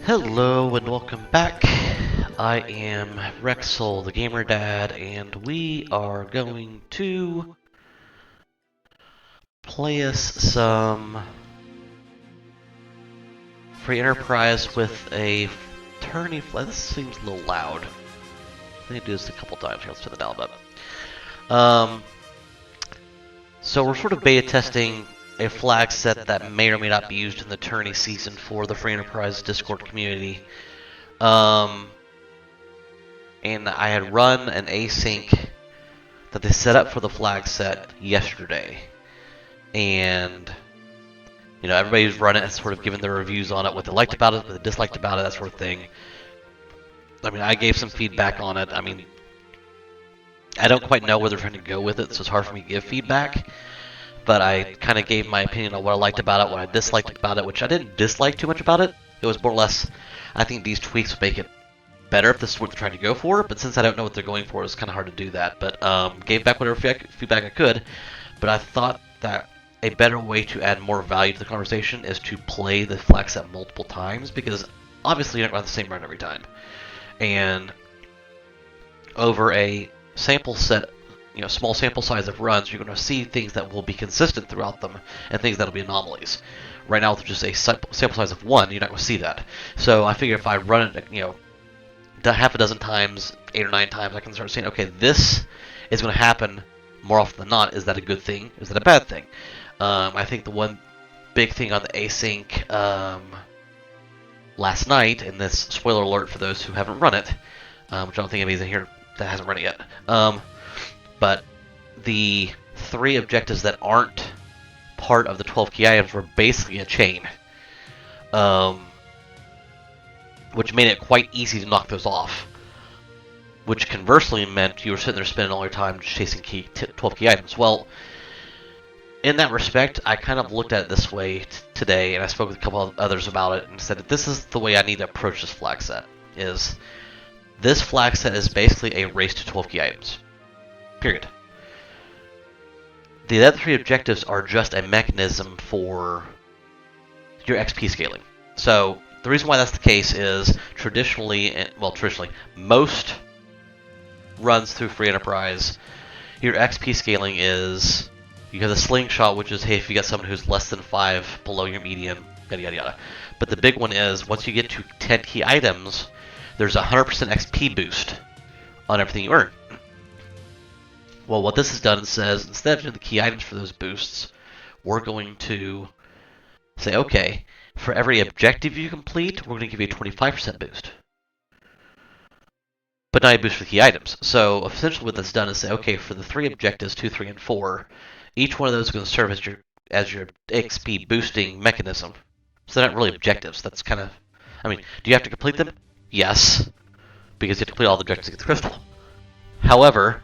Hello and welcome back. I am Rexel, the Gamer Dad, and we are going to play us some free enterprise with a tourney. This seems a little loud. I need to do this a couple times here. Let's turn the dial up. So we're sort of beta testing a flag set that may or may not be used in the tourney season for the free enterprise Discord community. And I had run an async that they set up for the flag set yesterday. And, you know, everybody's run it and sort of given their reviews on it, what they liked about it, what they disliked about it, that sort of thing. I mean, I gave some feedback on it. I mean, I don't quite know where they're trying to go with it, so it's hard for me to give feedback. But I kind of gave my opinion on what I liked about it, what I disliked about it, which I didn't dislike too much about it. It was more or less, I think these tweaks would make it better if this is what they're trying to go for, but since I don't know what they're going for, it's kind of hard to do that. But gave back whatever feedback I could, but I thought that a better way to add more value to the conversation is to play the flag set multiple times, because obviously you're not going to have the same run every time. And over a sample set, you know, small sample size of runs, you're going to see things that will be consistent throughout them and things that will be anomalies. Right now, with just a sample size of 1, you're not going to see that. So I figure if I run it, you know, half a dozen times, 8 or 9 times, I can start saying, okay, this is going to happen more often than not. Is that a good thing? Is that a bad thing? I think the one big thing on the async last night, and this spoiler alert for those who haven't run it, which I don't think anybody's in here that hasn't run it yet, but the 3 objectives that aren't part of the 12 key items were basically a chain. Which made it quite easy to knock those off. Which conversely meant you were sitting there spending all your time chasing 12 key items. Well, in that respect, I kind of looked at it this way today, and I spoke with a couple of others about it, and said that this is the way I need to approach this flag set. Is this flag set is basically a race to 12 key items. Period. The other 3 objectives are just a mechanism for your XP scaling. So the reason why that's the case is traditionally, most runs through free enterprise, your XP scaling is you have the slingshot, which is, hey, if you got someone who's less than 5 below your median, yada yada yada. But the big one is once you get to 10 key items, there's a 100% XP boost on everything you earn. Well, what this has done is says instead of doing the key items for those boosts, we're going to say, okay, for every objective you complete, we're going to give you a 25% boost. But not a boost for key items. So essentially what that's done is say, okay, for the 3 objectives, 2, 3, and 4, each one of those is going to serve as your XP boosting mechanism. So they're not really objectives. That's kind of, I mean, do you have to complete them? Yes, because you have to complete all the objectives to get the crystal. However,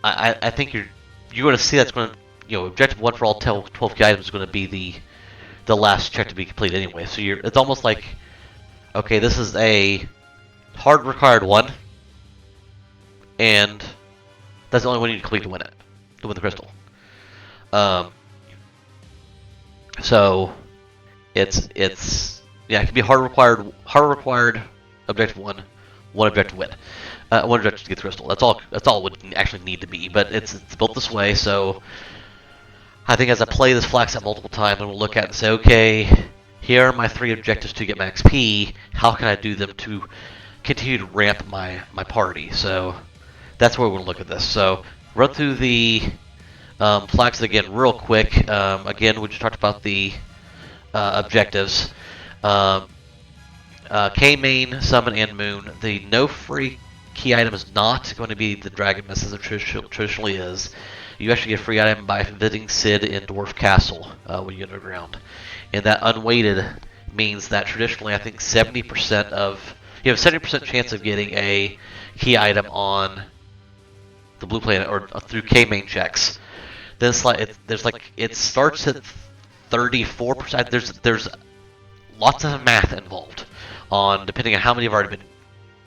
I think you're going to see that's going to, you know, objective 1 for all 12 key items is going to be the last check to be completed anyway. So it's almost like, okay, this is a hard required one, and that's the only one you need to complete to win it, to win the crystal. So it's yeah, it can be hard required objective 1 objective win. 1 objective to get the crystal. That's all it would actually need to be, but it's built this way, so I think as I play this flag set multiple times, I'm going to look at it and say, okay, here are my 3 objectives to get my XP. How can I do them to continue to ramp my party? So that's where we're going to look at this. So run through the flag set again real quick. Again, we just talked about the objectives. K-Main, Summon, and Moon. The no free key item is not going to be the Dragon Mist as it traditionally is. You actually get a free item by visiting Sid in Dwarf Castle when you get underground. And that unweighted means that traditionally I think 70% of... You have a 70% chance of getting a key item on the Blue Planet or through K-Main checks. Then it starts at 34%. There's lots of math involved on depending on how many have already been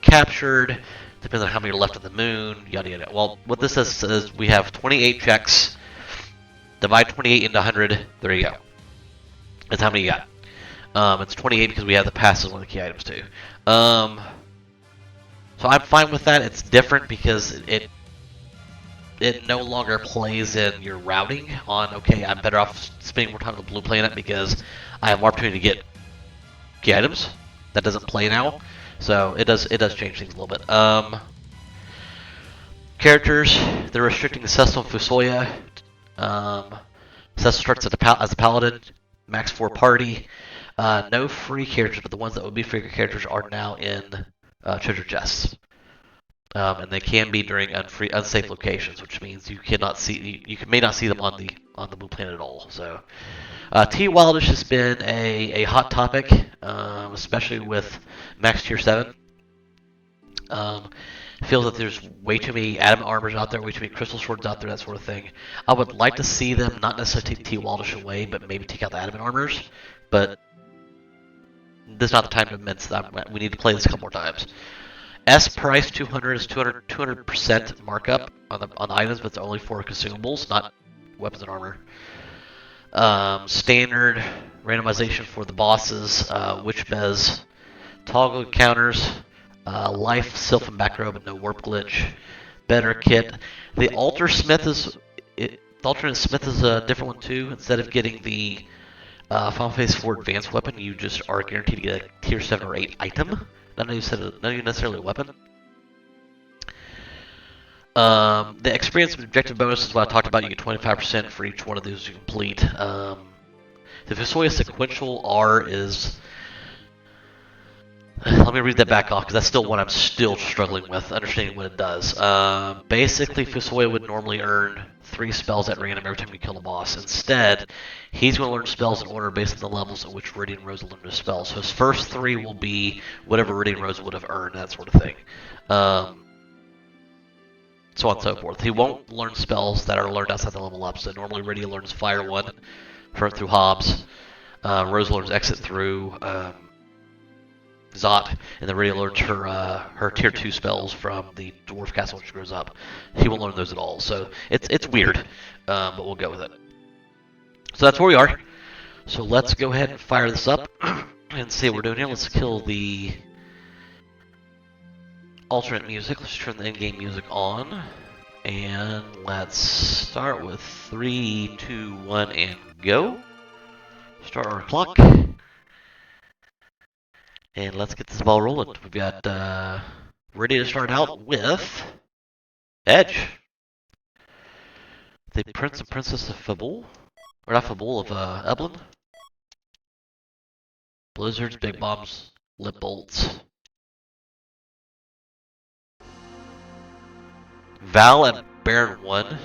captured, depends on how many are left on the moon, yada yada. Well, what this says is we have 28 checks, divide 28 into 100, there you go. That's how many you got. It's 28 because we have the pass as one of the key items too. So I'm fine with that. It's different because it no longer plays in your routing on, okay, I'm better off spending more time on the blue planet because I have more opportunity to get key items. That doesn't play now. So it does change things a little bit. Characters, they're restricting Cecil and Fusoya. Cecil starts as a paladin, max 4 party. No free characters, but the ones that would be free characters are now in treasure chests. And they can be during unsafe locations, which means you cannot see you may not see them on the blue planet at all. So, T Wildish has been a hot topic, especially with max tier 7. Feels that there's way too many adamant armors out there, way too many crystal swords out there, that sort of thing. I would like to see them not necessarily take T Wildish away, but maybe take out the adamant armors. But this is not the time to mince that. We need to play this a couple more times. S price 200 is 200% markup on the items, but it's only for consumables, not weapons and armor. Standard randomization for the bosses, witch bez, toggle counters, life, sylph, and back row, but no warp glitch. Better kit. The alternate smith is a different one too. Instead of getting the Final Phase 4 advanced weapon, you just are guaranteed to get a tier 7 or 8 item. Not necessarily a weapon. The experience objective bonus is what I talked about. You get 25% for each one of those you complete. The Fusoya sequential R is... Let me read that back off, because that's still one I'm still struggling with, understanding what it does. Basically, Fusoya would normally earn 3 spells at random every time you kill a boss. Instead, he's going to learn spells in order based on the levels at which Viridian Rose will learn his spells. So his first 3 will be whatever Viridian Rose would have earned, that sort of thing. So on and so forth. He won't learn spells that are learned outside the level up. So normally Viridian learns Fire 1 through Hobbs. Rose learns Exit through... Zot, and then Rhea learns her tier 2 spells from the Dwarf Castle when she grows up. He won't learn those at all, so it's weird, but we'll go with it. So that's where we are. So let's go ahead and fire this up and see what we're doing here. Let's kill the alternate music. Let's turn the in-game music on, and let's start with 3, 2, 1, and go. Start our clock. And let's get this ball rolling. We've got ready to start out with Edge, the Prince and Princess of Fabul, or not Fabul, of Eblin. Blizzards, Big Bombs, Lip Bolts. Val and Baron 1.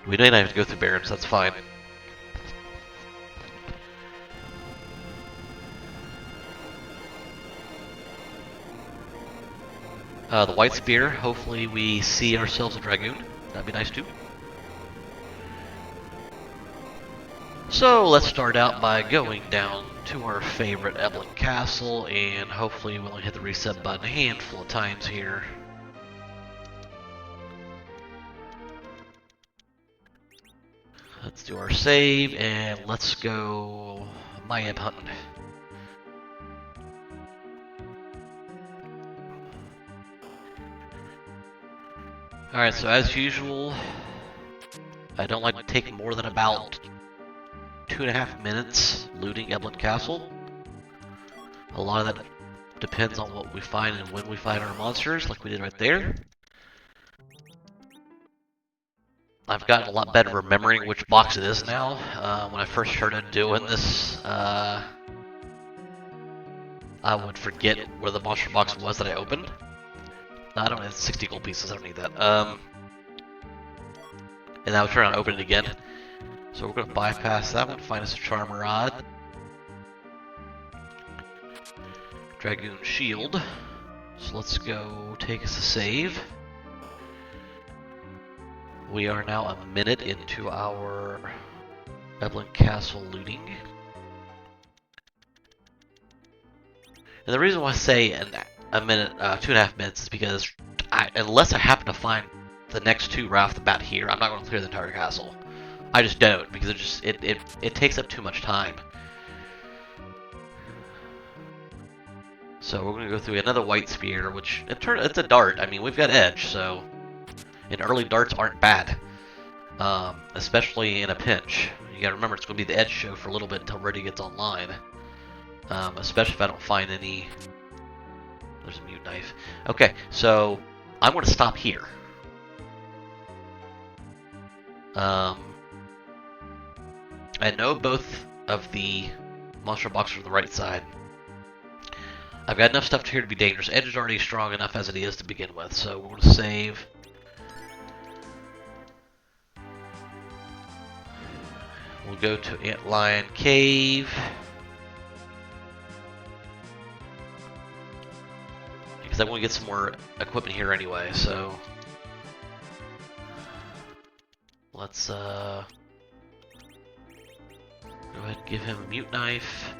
We may not have to go through Barons, that's fine. The White Spear, hopefully we see ourselves a Dragoon. That'd be nice too. So let's start out by going down to our favorite Eblin Castle, and hopefully we'll hit the reset button a handful of times here. Let's do our save, and let's go Mayab hunting. Alright, so as usual, I don't like to take more than about 2.5 minutes looting Eblin Castle. A lot of that depends on what we find and when we find our monsters, like we did right there. I've gotten a lot better remembering which box it is now. When I first started doing this, I would forget where the monster box was that I opened. I don't have 60 gold pieces, I don't need that. And I would turn around and open it again. So we're going to bypass that one, find us a Charmer Rod. Dragoon Shield. So let's go take us a save. We are now a minute into our Eblin Castle looting. And the reason why I say a minute, 2.5 minutes is because unless I happen to find the next 2 right off the bat here, I'm not going to clear the entire castle. I just don't, because it takes up too much time. So we're going to go through another white spear, which it's a dart. I mean, we've got edge, so... And early darts aren't bad. Especially in a pinch. You gotta remember, it's going to be the edge show for a little bit until Ready gets online. Especially if I don't find any... There's a mute knife. Okay, so I'm going to stop here. I know both of the monster boxes are on the right side. I've got enough stuff here to be dangerous. Edge is already strong enough as it is to begin with, so we're going to save. We'll go to Antlion Cave. Because I want to get some more equipment here anyway, so... Let's, go ahead and give him a mute knife,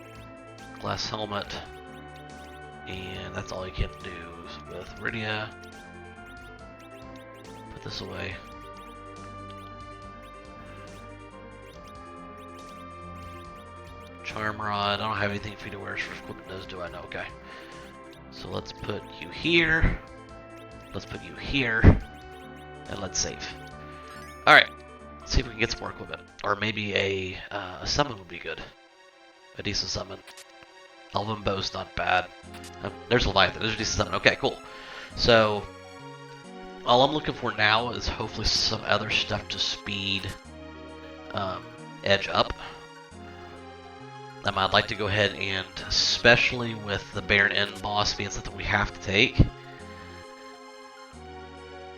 glass helmet, and that's all he can do with Rydia. Put this away. Charm Rod, I don't have anything for you to wear as far as equipment does, do I? No, okay. So let's put you here, let's put you here, and let's save. Alright. See if we can get some more equipment. Or maybe a summon would be good. A decent summon. Elven Bow's not bad. There's Leviathan. There's a decent summon. Okay, cool. So, all I'm looking for now is hopefully some other stuff to speed Edge up. I'd like to go ahead and, especially with the Baron End boss being something we have to take,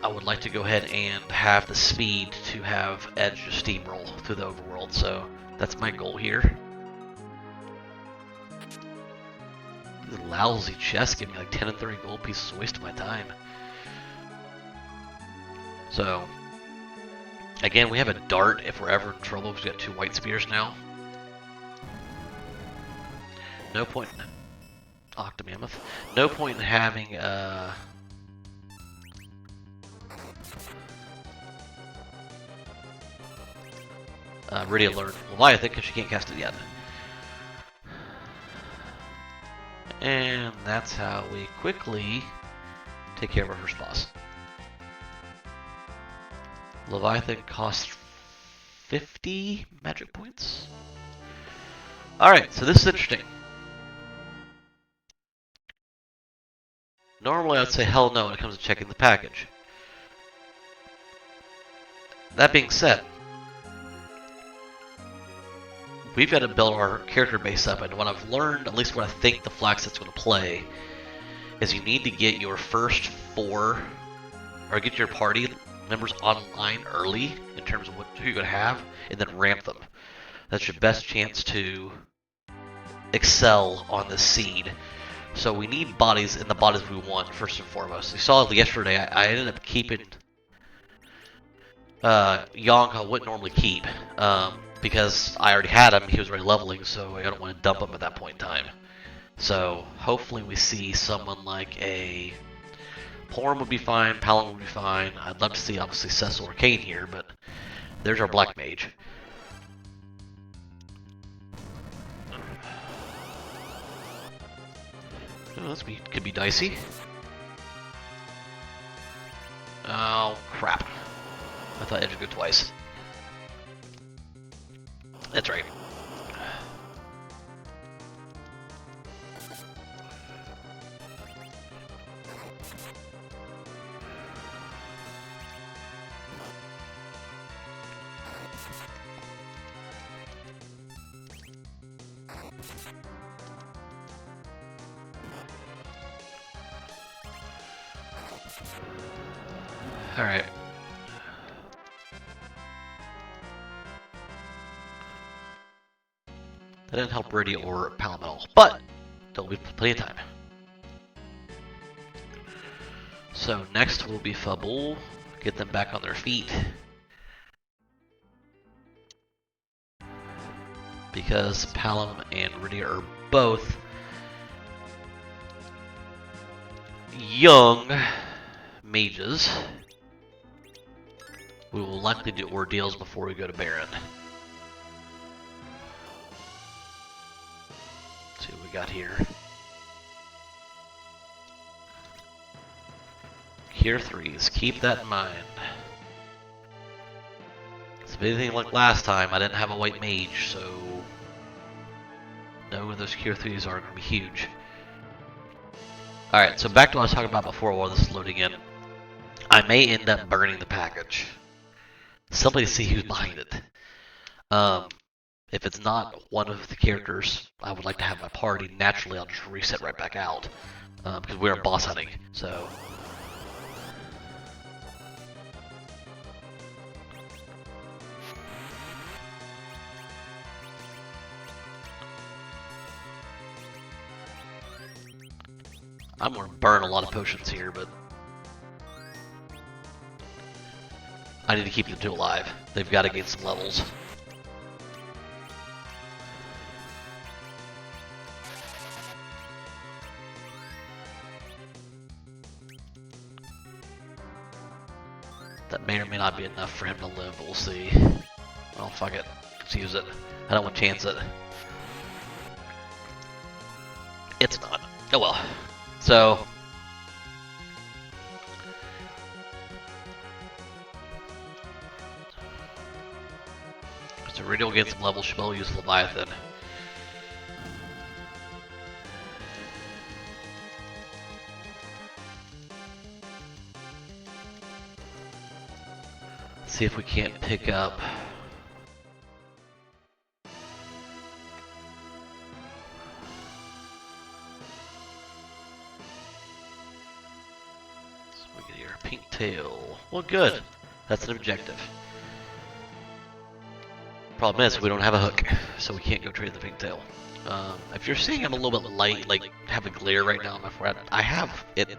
I would like to go ahead and have the speed to have Edge steamroll through the overworld, so that's my goal here. The lousy chest give me like 10 and 30 gold pieces, a waste of my time. So, again, we have a dart if we're ever in trouble, because we got 2 white spears now. No point in Octomammoth. No point in having Rydia learned Leviathan because she can't cast it yet. And that's how we quickly take care of our first boss. Leviathan costs 50 magic points. Alright, so this is interesting. Normally I'd say hell no when it comes to checking the package. That being said, we've got to build our character base up, and what I've learned, at least what I think the Flagset's going to play, is you need to get your first 4, or get your party members online early, in terms of who you're going to have, and then ramp them. That's your best chance to excel on this seed. So we need bodies, and the bodies we want, first and foremost. You saw yesterday, I ended up keeping Yong, I wouldn't normally keep, because I already had him, he was already leveling, so I don't want to dump him at that point in time. So hopefully we see someone like a Porum would be fine, Palom would be fine. I'd love to see obviously Cecil or Kane here, but there's our Black Mage. Oh, this could be dicey. Oh crap. I thought Edge would go twice. That's right. Alright. That didn't help Rydia or Palom at all, but there'll be plenty of time. So next will be Fabul, get them back on their feet. Because Palom and Rydia are both young mages We will likely do ordeals before we go to Baron. Let's see what we got here. Cure 3s, keep that in mind. If anything like last time, I didn't have a white mage, so no, those Cure 3s are going to be huge. Alright, so back to what I was talking about before while this is loading in. I may end up burning the package. Simply to see who's behind it. If it's not one of the characters I would like to have my party, naturally I'll just reset right back out. Because we're boss hunting, so... I'm going to burn a lot of potions here, but I need to keep them two alive. They've got to gain some levels. That may or may not be enough for him to live, but we'll see. Well, fuck it. Let's use it. I don't want to chance it. It's not. Oh well. So... So Radial gets some levels, Shmuel use Leviathan. Let's see if we can't pick up... Pink tail. Well, good. That's an objective. Problem is, we don't have a hook, so we can't go trade the pink tail. If you're seeing I'm a little bit light, like have a glare right now on my forehead, I have it.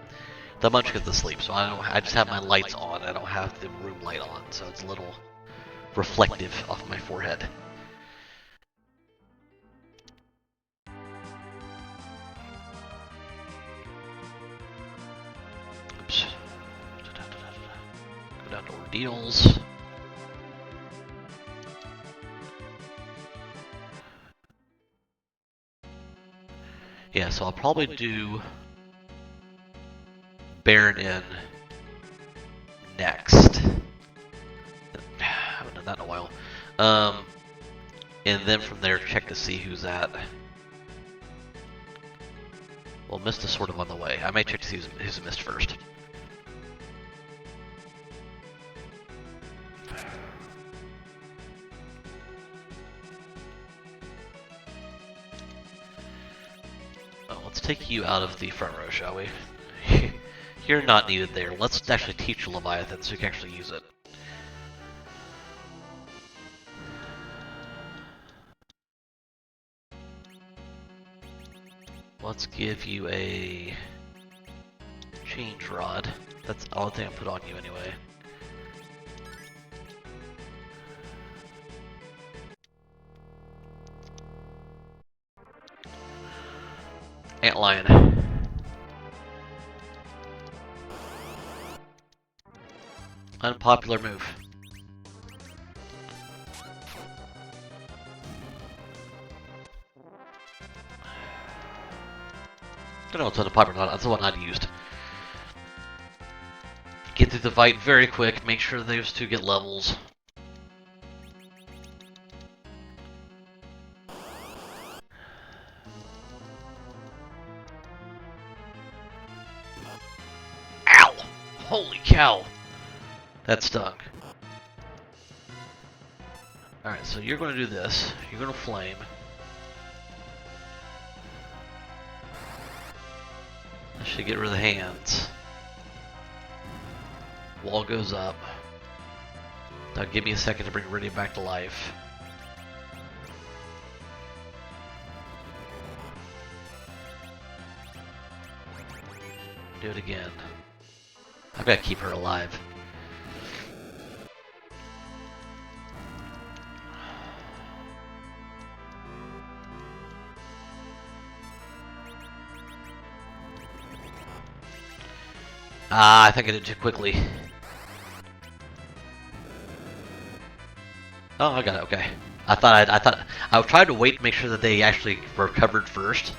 The munchkin's asleep, so I just have my lights on. I don't have the room light on, so it's a little reflective off my forehead. Oops. Go down to ordeals. Yeah, so I'll probably do Baron in next. I haven't done that in a while. And then from there, check to see who's at. Well, Mist is sort of on the way. I may check to see who's Mist first. Let's take you out of the front row, shall we? You're not needed there. Let's actually teach you Leviathan so you can actually use it. Let's give you a change rod. That's the only thing I put on you anyway. Antlion. Unpopular move. I don't know if it's unpopular or not, that's the one I'd used. Get through the fight very quick, make sure those two get levels. Ow! Holy cow! That stung. Alright, so you're going to do this. You're going to flame. That should get rid of the hands. Wall goes up. Now give me a second to bring Iridium back to life. Do it again. I've got to keep her alive. Ah, I think I did it too quickly. Oh, I got it. Okay. I thought I tried to wait to make sure that they actually recovered first.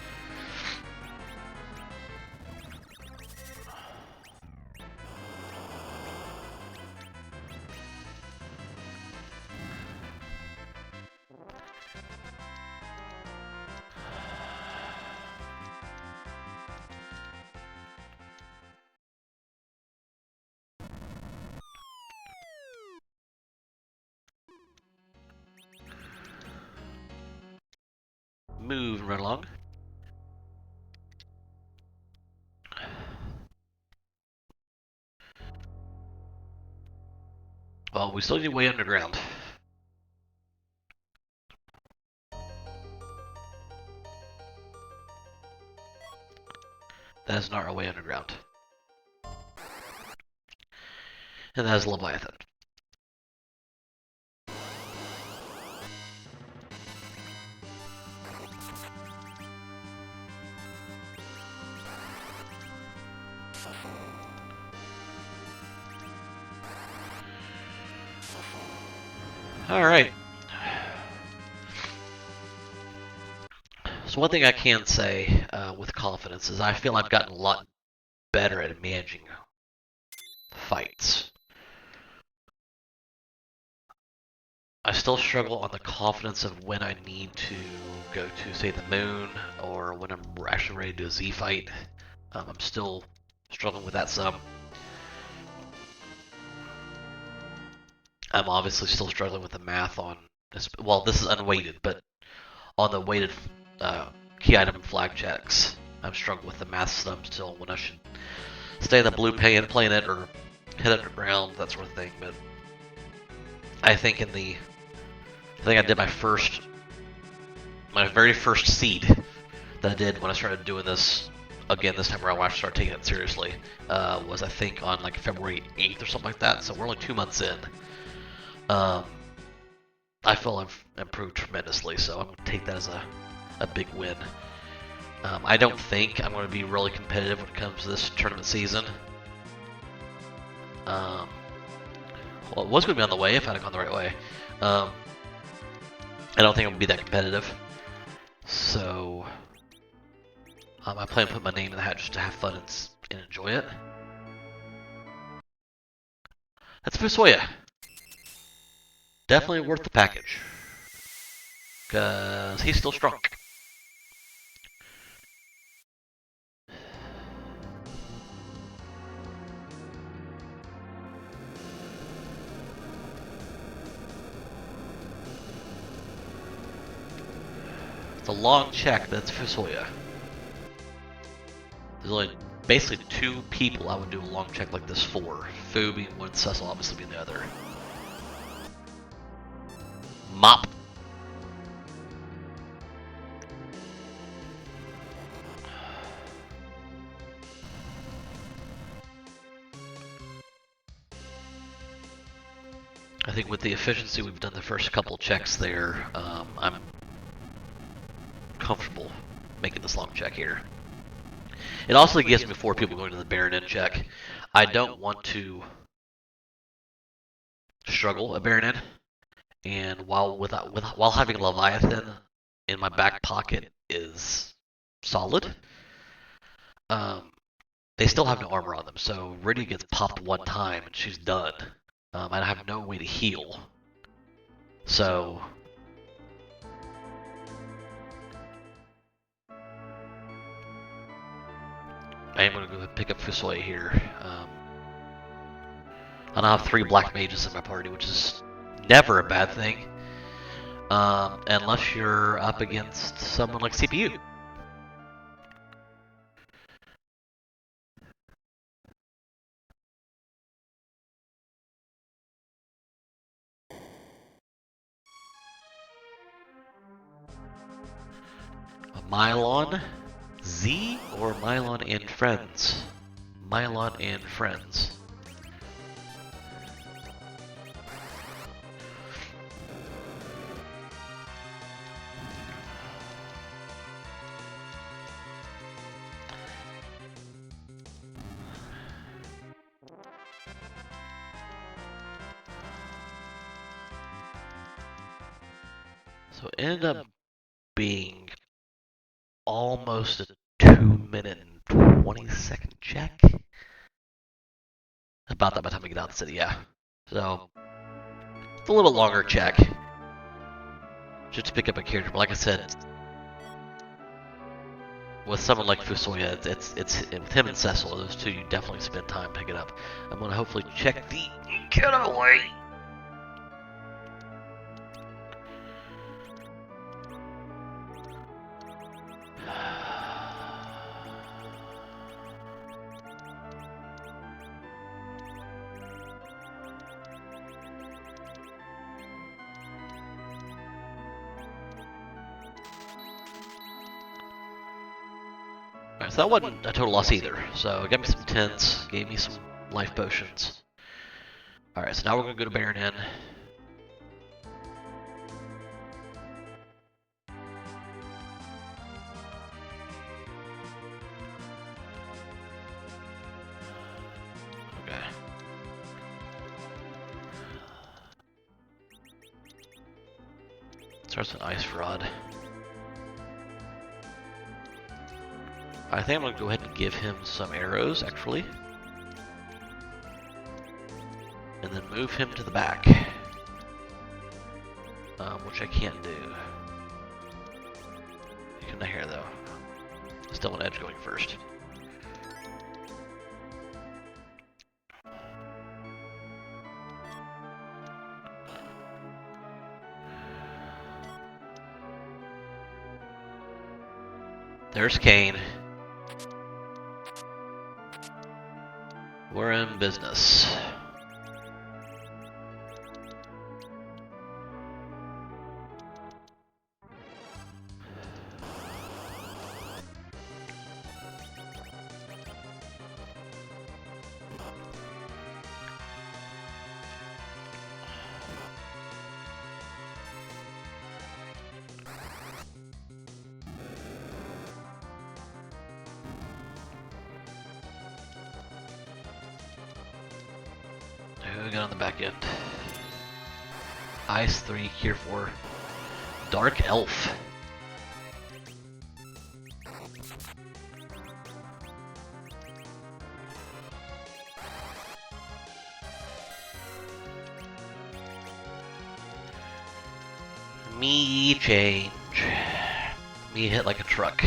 Move right along. Well, we still need way underground. That is not our way underground. And that is Leviathan. Alright. So one thing I can say with confidence is I feel I've gotten a lot better at managing fights. I still struggle on the confidence of when I need to go to, say, the moon, or when I'm actually ready to do a Z fight. I'm still struggling with that some. I'm obviously still struggling with the math on this. Well, this is unweighted, but on the weighted key item flag checks, I'm struggling with the math some still when I should stay in the blue planet or head underground, that sort of thing. But I think I did my very first seed that I did when I started doing this again this time around when I started taking it seriously was I think on like February 8th or something like that. So we're only 2 months in. I feel I've improved tremendously, so I'm going to take that as a big win. I don't think I'm going to be really competitive when it comes to this tournament season. Well, it was going to be on the way if I'd gone the right way. I don't think I'm going to be that competitive. So, I plan to put my name in the hat just to have fun and enjoy it. That's Fusoya. Definitely worth the package. Because he's still strong. It's a long check, but it's Fusoya. There's only basically 2 people I would do a long check like this for. Fu being one, Cecil obviously being the other. Mop. I think with the efficiency we've done the first couple checks there, I'm comfortable making this long check here. It also gives me 4 people going to the Baron check. I don't want to struggle a Baron, and while having Leviathan in my back pocket is solid, they still have no armor on them. So Riddy gets popped 1 time and she's done. I have no way to heal. So I am going to go ahead and pick up Fusoya here. I now have 3 black mages in my party, which is never a bad thing. Unless you're up against someone like CPU. Mylon Z or Mylon and Friends? Mylon and Friends. So it ended up being almost a 2-minute and 20-second check. About that by the time we get out of the city, yeah. So, it's a little bit longer check. Just to pick up a character, but like I said, with someone like Fusoya, it's with him and Cecil, those two you definitely spend time picking up. I'm gonna hopefully check the getaway. Alright, so that wasn't a total loss either. So it got me some tents, gave me some life potions. Alright, so now we're gonna go to Baron Inn. Okay. Starts with Ice Rod. I think I'm going to go ahead and give him some arrows, actually. And then move him to the back. Which I can't do. Come down here, though. Still want Edge going first. There's Kane. We're in business. Who we got on the back end? Ice 3, Cure 4. Dark Elf. Me change. Me hit like a truck.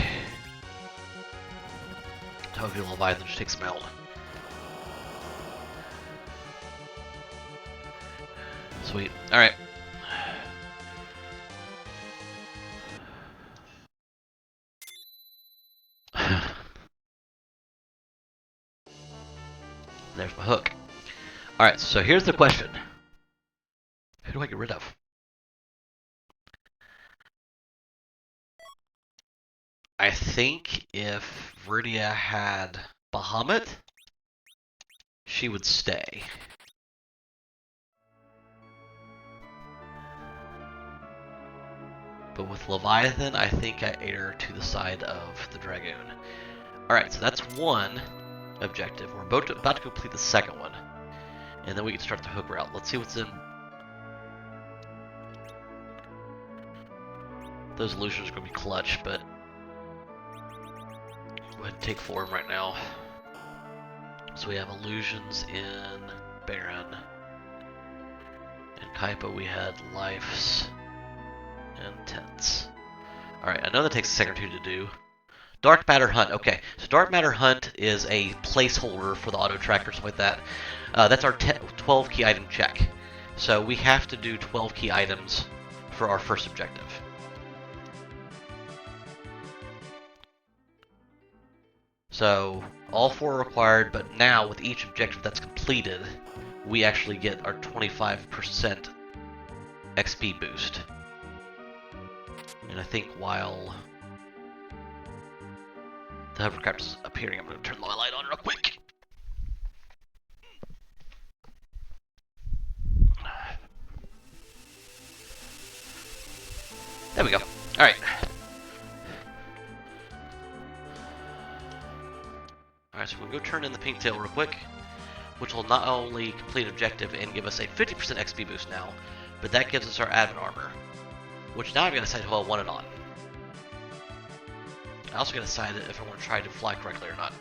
Hopefully Leviathan just takes him out. Sweet. Alright. There's my hook. Alright, so here's the question. Who do I get rid of? I think if Viridia had Bahamut, she would stay. But with Leviathan, I think I ate her to the side of the Dragoon. Alright, so that's one objective. We're about to complete the second one. And then we can start the hook route. Let's see what's in. Those illusions are going to be clutch, but go ahead and take form right now. So we have illusions in Baron. In Kaipa we had lives and tents. Alright, I know that takes a second or two to do. Dark Matter Hunt. Okay, so Dark Matter Hunt is a placeholder for the auto tracker, something like that. That's our 12 key item check. So we have to do 12 key items for our first objective. So all 4 are required, but now with each objective that's completed, we actually get our 25% XP boost. And I think while the hovercraft is appearing, I'm going to turn the light on real quick. There we go. Alright. Alright, so we'll go turn in the pink tail real quick, which will not only complete objective and give us a 50% XP boost now, but that gives us our admin armor. Which now I've got to decide who I want it on. I also got to decide if I want to try to fly correctly or not.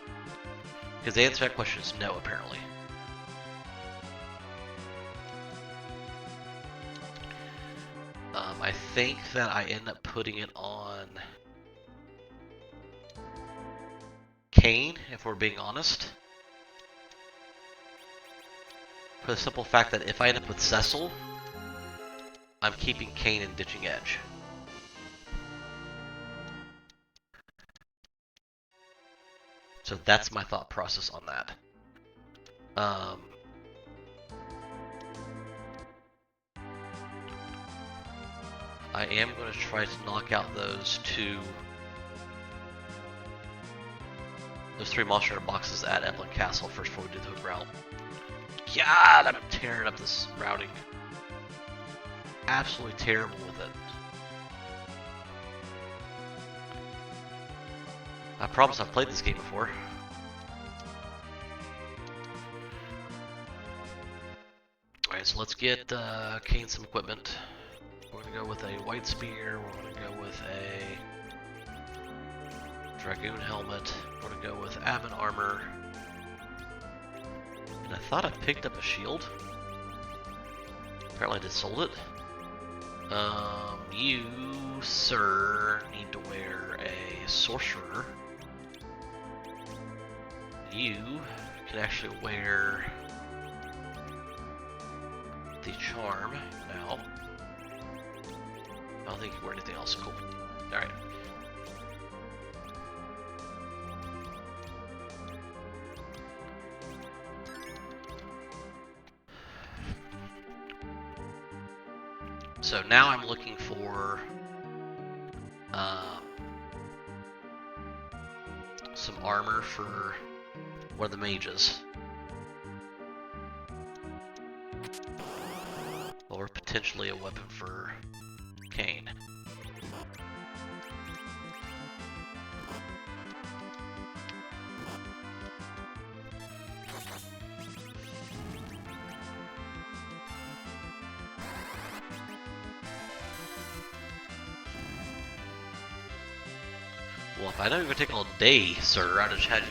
Because the answer to that question is no, apparently. I think that I end up putting it on Kane, if we're being honest. For the simple fact that if I end up with Cecil, I'm keeping Kane and ditching Edge. So that's my thought process on that. I am going to try to knock out those three monster hunter boxes at Evelyn Castle first before we do the hook route. God, I'm tearing up this routing. Absolutely terrible with it. I promise I've played this game before. Alright, so let's get Kane some equipment. We're going to go with a white spear, we're going to go with a dragoon helmet, we're going to go with Ammon armor. And I thought I picked up a shield. Apparently I just sold it. You, sir, need to wear a sorcerer. You can actually wear the charm now. I don't think you can wear anything else. Cool. Alright. So now I'm looking for some armor for one of the mages. Or potentially a weapon for Kane. Well, if I know you're going to take all day, sir, I'd just had you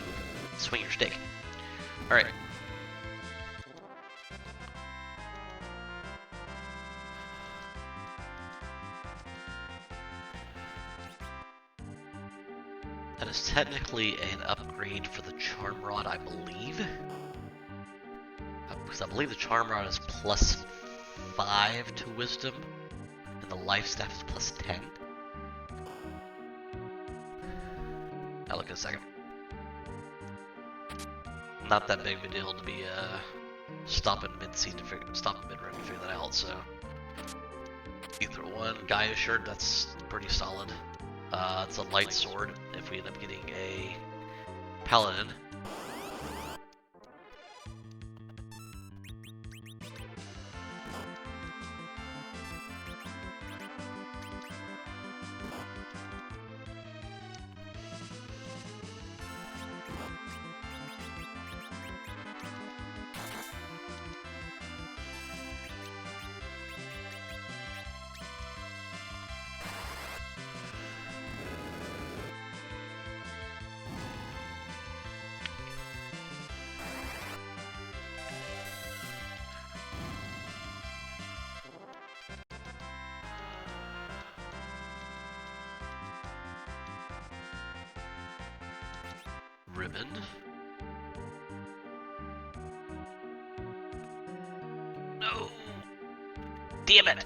swing your stick. Alright. That is technically an upgrade for the Charm Rod, I believe. Because I believe the Charm Rod is +5 to Wisdom, and the Life Staff is +10. I'll look in a second. Not that big of a deal to be stopping mid-seat to figure that out. So either one, Gaia shirt, that's pretty solid. It's a light sword if we end up getting a paladin. Ribbon. No! Damn it!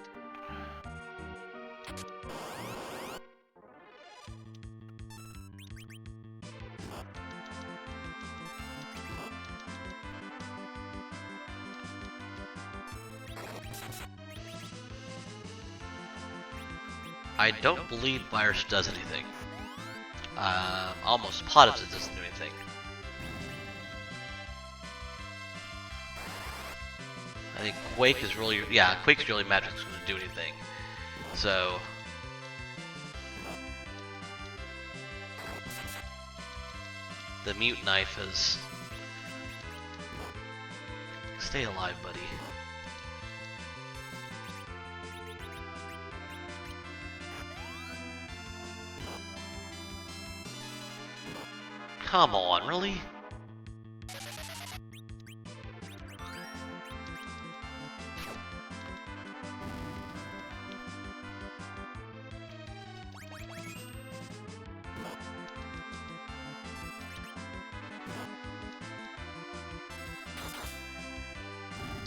I don't believe virus does anything. Almost positive it doesn't do anything. I think Quake is really, yeah, Quake's really magic's going to do anything. So the mute knife is stay alive, buddy. Come on, really?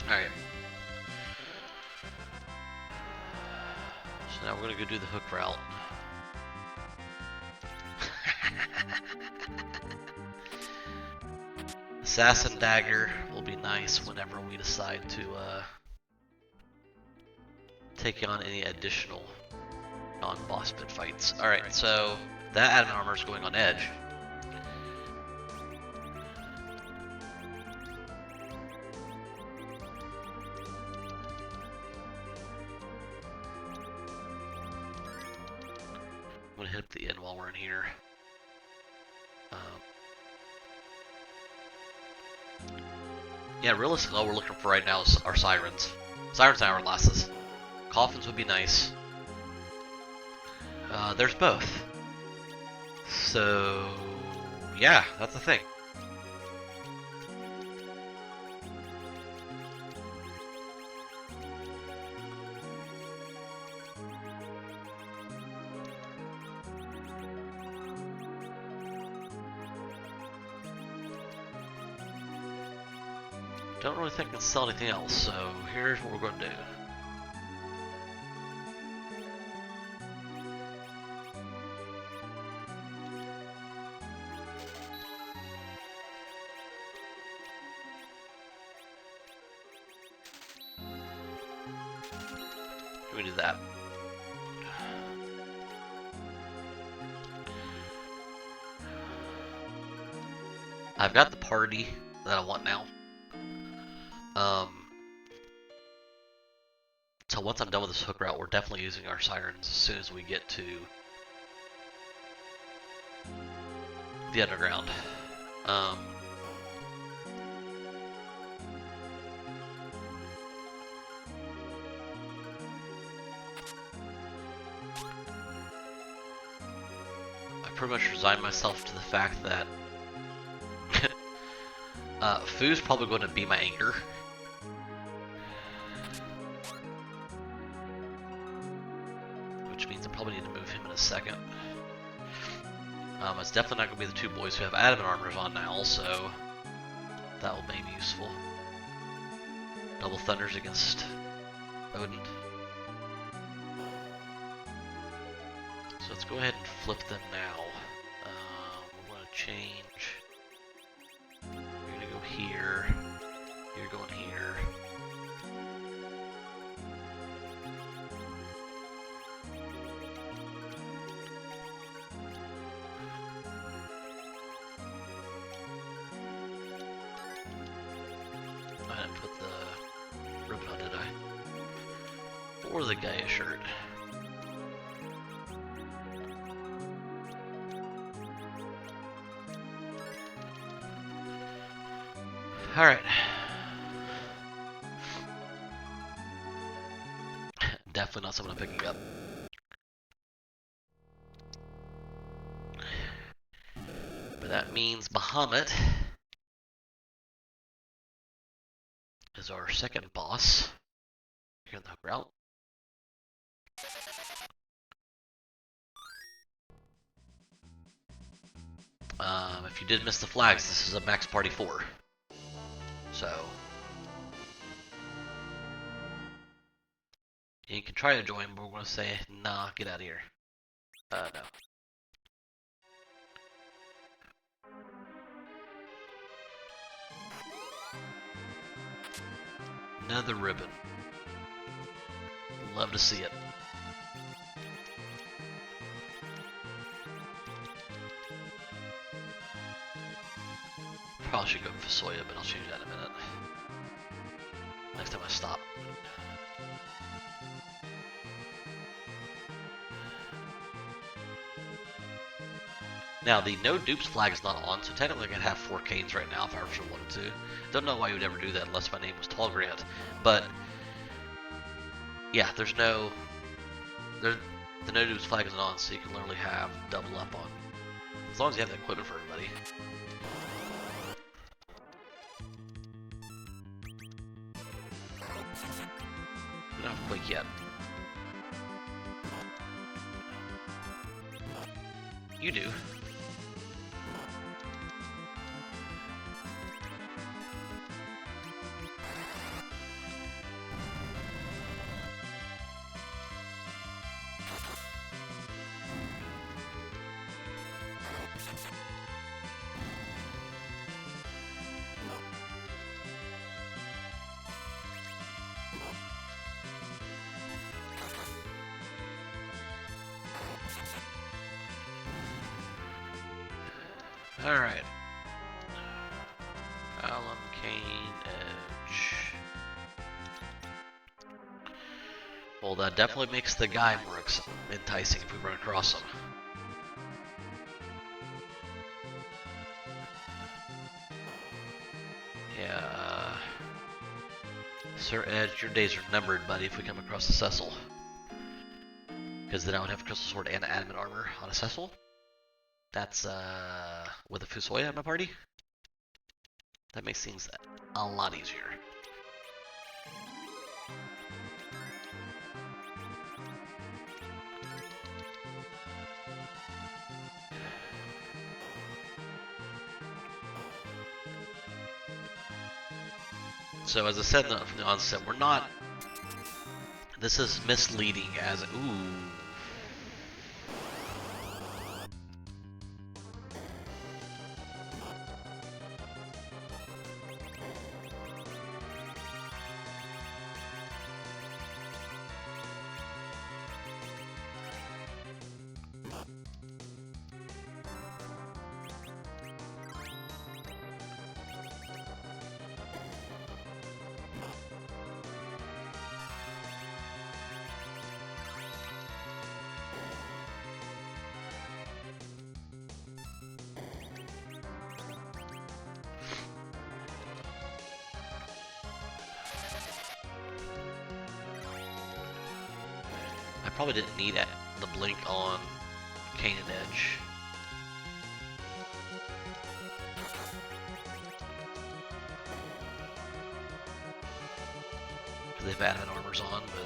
Alright. So now we're gonna go do the hook route. Assassin Dagger will be nice whenever we decide to take on any additional non-boss pit fights. Alright, so that adamant armor is going on Edge. I'm gonna hit up the end while we're in here. Yeah, realistically, all we're looking for right now is our sirens. Sirens and hourglasses. Coffins would be nice. There's both. So, yeah, that's the thing. Don't really think I can sell anything else, so here's what we're going to do. Let me do that. I've got the party that I want now. So once I'm done with this hook route, we're definitely using our sirens as soon as we get to the underground. I pretty much resigned myself to the fact that Foo's probably going to be my anchor. Which means I probably need to move him in a second. It's definitely not going to be the two boys who have adamant armors on now, so that will be useful. Double thunders against Odin. So let's go ahead and flip them now. We're going to change. You're going to go here. You're going here. I didn't put the ribbon on, did I? Or the Gaia shirt. Alright. Definitely not someone I'm picking up. But that means Bahamut is our second boss here in the hook route. If you did miss the flags, this is a max party 4. So you can try to join, but we're going to say, nah, get out of here. No. Another ribbon. Love to see it. Probably should go for Soya, but I'll change that in a minute. Next time I stop. Now, the no dupes flag is not on, so technically I could have 4 canes right now if I ever wanted to. Don't know why you would ever do that unless my name was Tall Grant. But, yeah, the no dupes flag isn't on, so you can literally have double up on As long as you have the equipment for everybody. We don't have Quake yet. You do. Alright. Alum, Cane, Edge. Well, that definitely makes the guy more enticing if we run across him. Yeah. Sir Edge, your days are numbered, buddy, if we come across a Cecil. Because then I would have Crystal Sword and Adamant Armor on a Cecil. That's, with a Fusoya in my party. That makes things a lot easier. So as I said from the onset, we're not... This is misleading as... Ooh. I probably didn't need the blink on Cane and Edge. They've adamant armors on, but...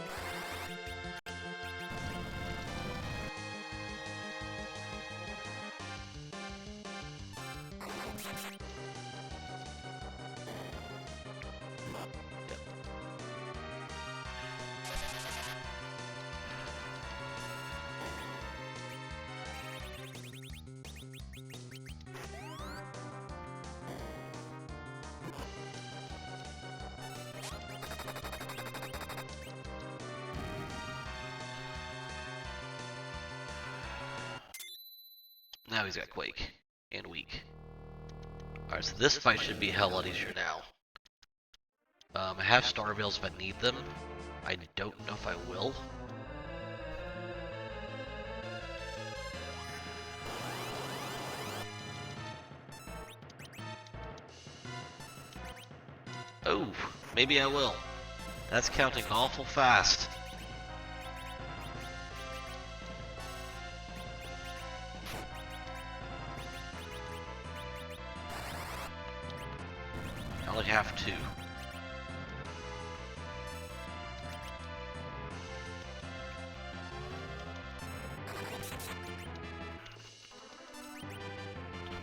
Now he's got Quake and Weak. Alright, so this fight should be a hell lot easier now. I have Star Veils if I need them. I don't know if I will. Oh, maybe I will. That's counting awful fast. I only have two.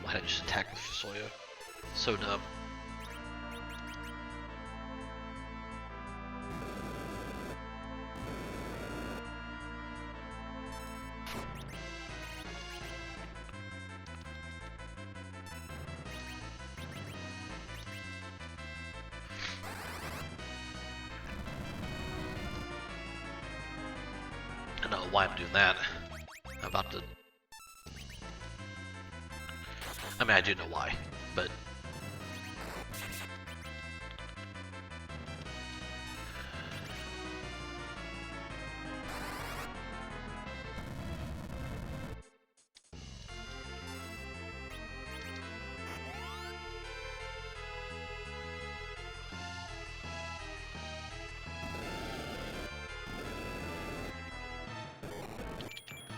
Why did I just attack with Fusoya? So dumb. I don't know why I'm doing that. I'm about to... I mean, I do know why, but...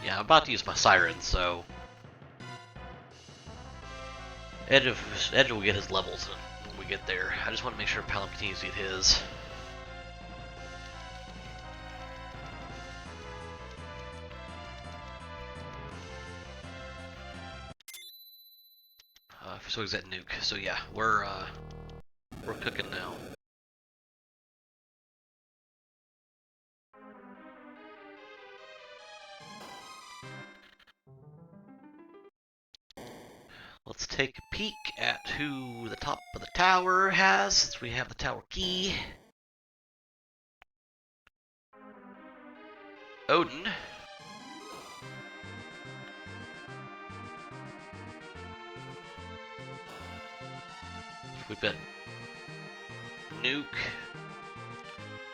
Yeah, I'm about to use my Siren, so... Edge will get his levels when we get there. I just want to make sure Palom continues to get his. So he's at nuke. So yeah, we're cooking now. Let's take a peek at who the top of the tower has, since we have the tower key. Odin. We've got Nuke.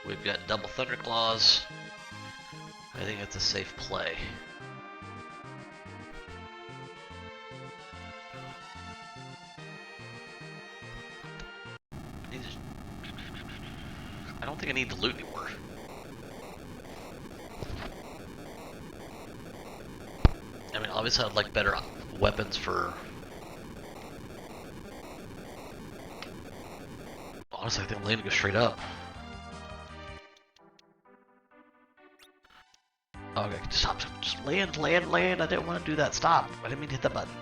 We've got double Thunderclaws. I think that's a safe play. I don't think I need to loot anymore. I mean, obviously I'd like better weapons for... Honestly, I think I'm landing go straight up. Okay, stop. Just land. I didn't want to do that. Stop. I didn't mean to hit the button.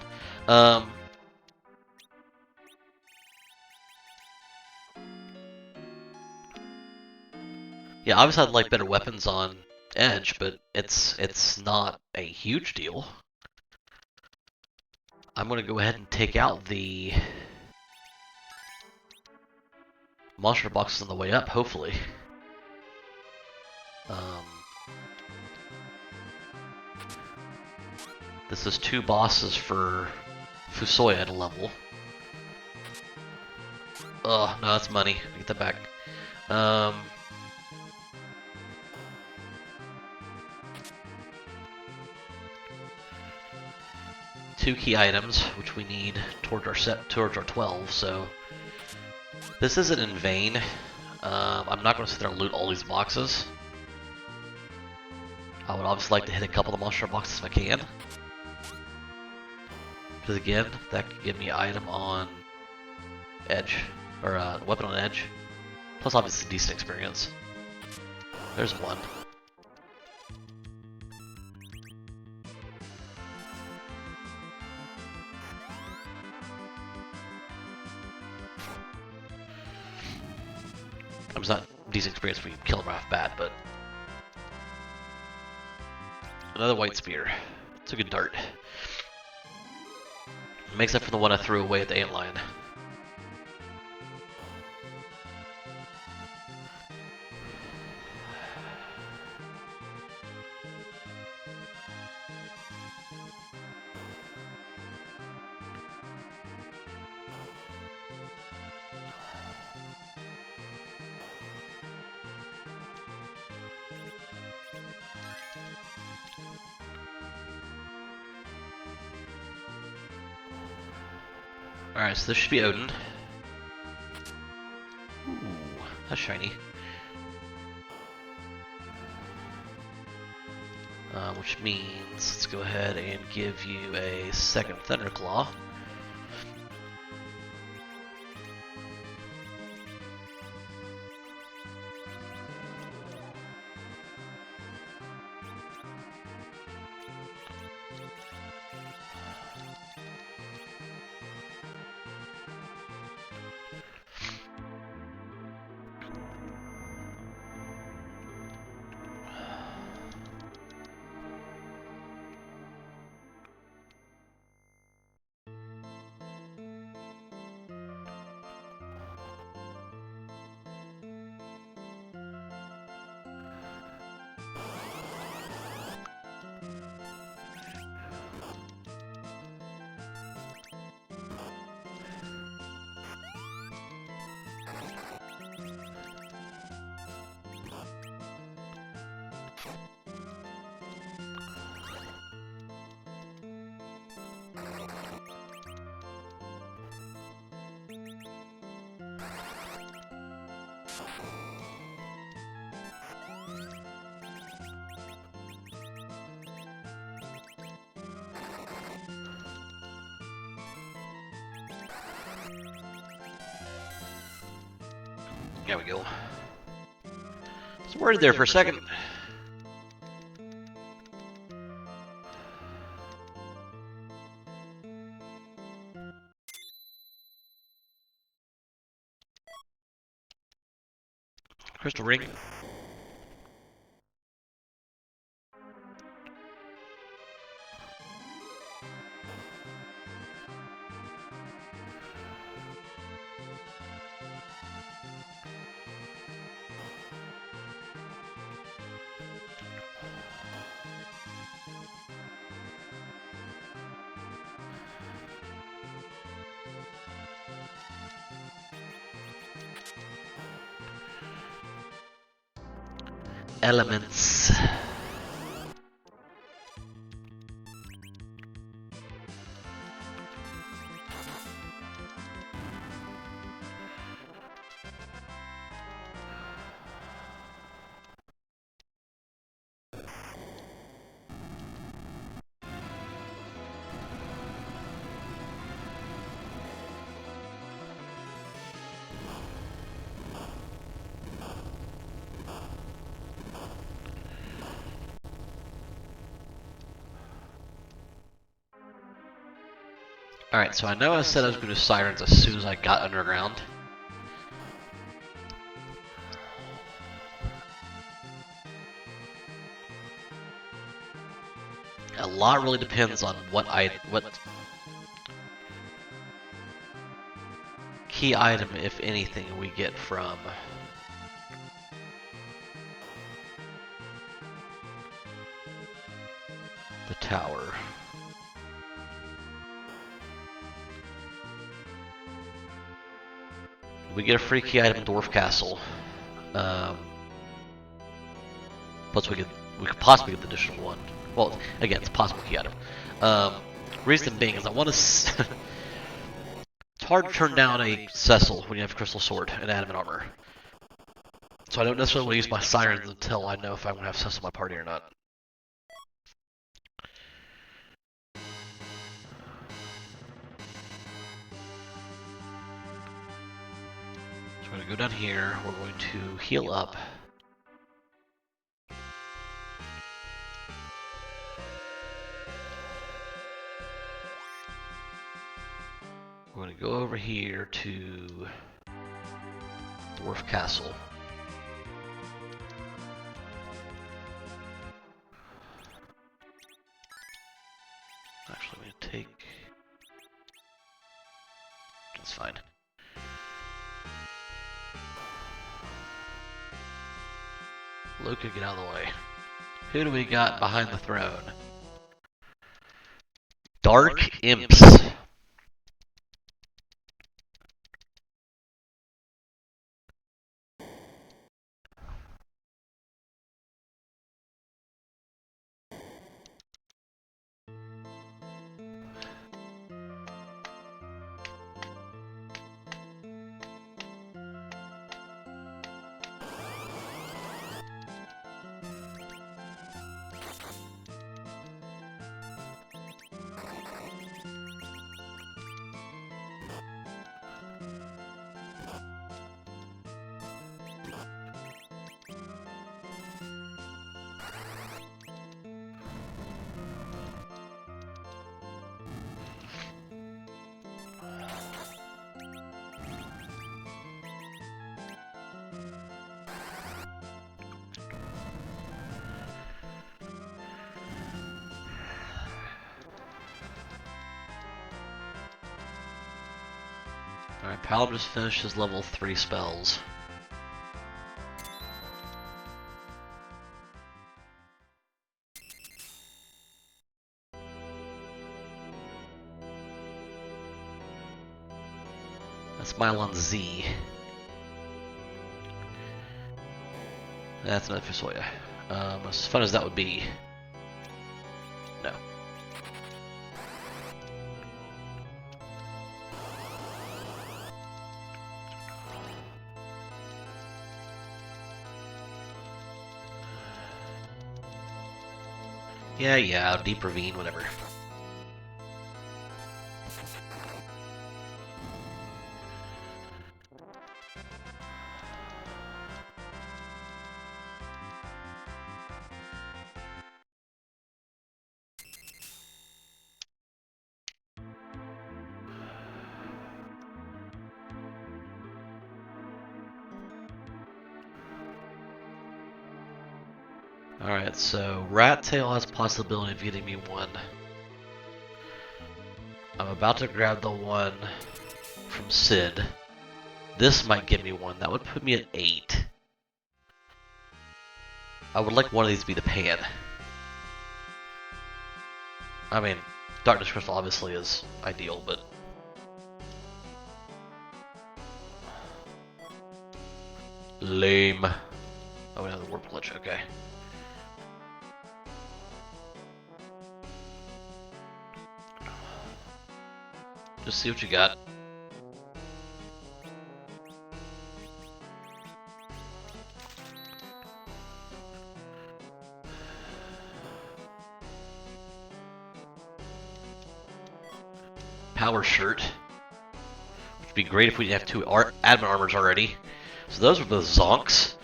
Yeah, obviously I'd like better weapons on Edge, but it's not a huge deal. I'm gonna go ahead and take out the monster boxes on the way up, hopefully. This is 2 bosses for Fusoya at a level. Oh, no, that's money. Get that back. 2 key items, which we need towards our 12, so this isn't in vain. I'm not going to sit there and loot all these boxes. I would obviously like to hit a couple of the monster boxes if I can. Because again, that could give me an item on Edge, or a weapon on Edge. Plus obviously decent experience. There's one. It's not decent experience when you kill him off bat, but another white spear. It's a good dart. Makes up for the one I threw away at the antlion. Alright, so this should be Odin. Ooh, that's shiny. Which means, let's go ahead and give you a second Thunderclaw. There we go. I was worried there for a second. Crystal ring. Elements. Alright, so I know I said I was going to do sirens as soon as I got underground. A lot really depends on what key item, if anything, we get from the tower. We get a free key item in Dwarf Castle. Plus we could possibly get the additional one. Well, again, it's a possible key item. Reason being is I want to. It's hard to turn down a Cecil when you have a crystal sword and adamant armor. So I don't necessarily want to use my sirens until I know if I'm going to have Cecil in my party or not. So we're going to go down here. We're going to heal up. We're going to go over here to Dwarf Castle. Actually, I'm going to take... That's fine. Luca, get out of the way. Who do we got behind the throne? Dark Imps. Alright, Paladin just finished his level 3 spells. That's Mylon Z. That's not Fusoya. As fun as that would be. No. Yeah, Deep Ravine, whatever. Alright, so Rat Tail has possibility of getting me one. I'm about to grab the one from Sid. This might give me one. That would put me at 8. I would like one of these to be the pan. I mean, Darkness Crystal obviously is ideal, but... Lame. Oh, another warp glitch, okay. Just see what you got. Power shirt. Which would be great if we have 2 admin armors already. So those were the zonks.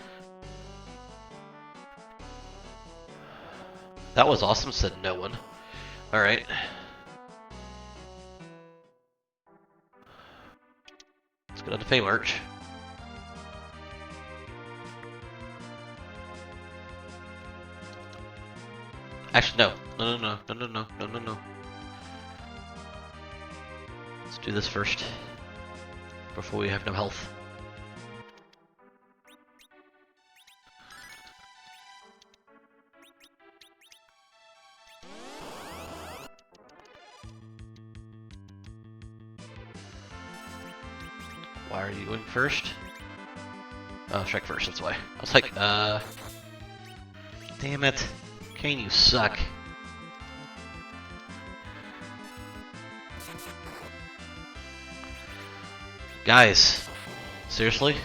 That was awesome, said no one. Alright. Let's go down to Fey March. Actually, no. No. Let's do this first. Before we have no health. Why are you going first? Oh, strike first, that's why. I was like, damn it. Kane, you suck. Guys, seriously?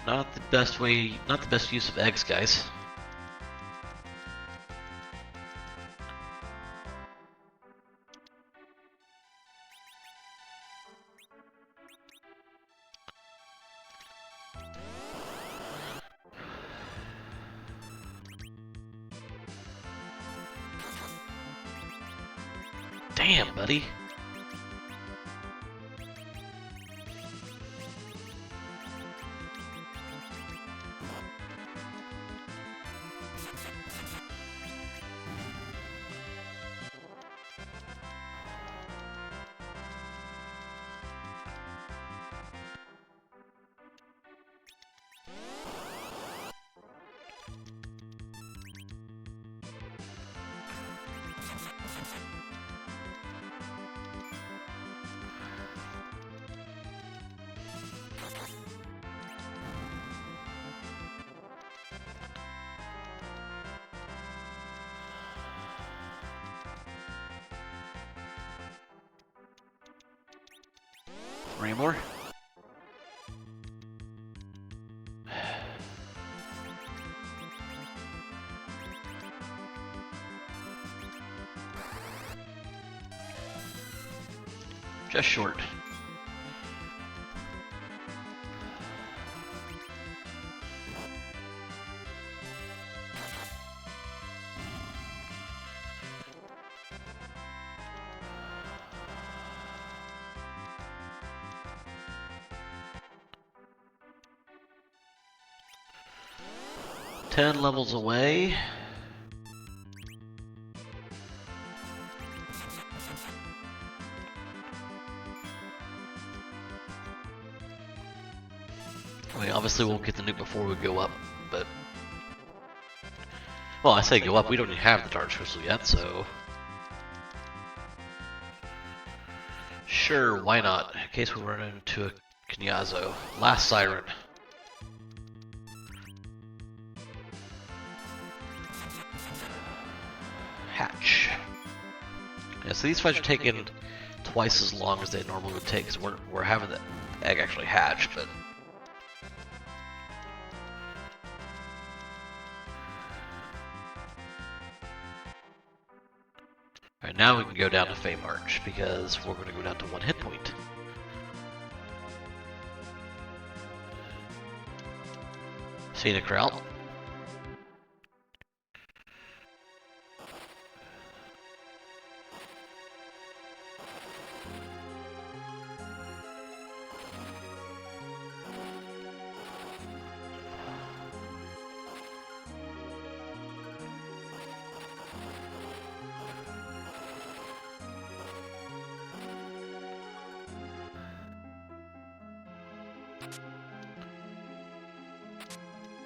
Not the best way, not the best use of eggs, guys. Damn, buddy. Three more. Just short. Ten levels away. I mean, obviously we'll get the nuke before we go up, but... Well, I say go up, we don't even have the Dark Crystal yet, so... Sure, why not? In case we run into a Knyazo. Last Siren. Hatch. Yeah, so these fights are taking twice as long as they normally would take, because we're having the egg actually hatch, but... Alright, now we can go down to Fey March, because we're going to go down to 1 hit point. Scenic route.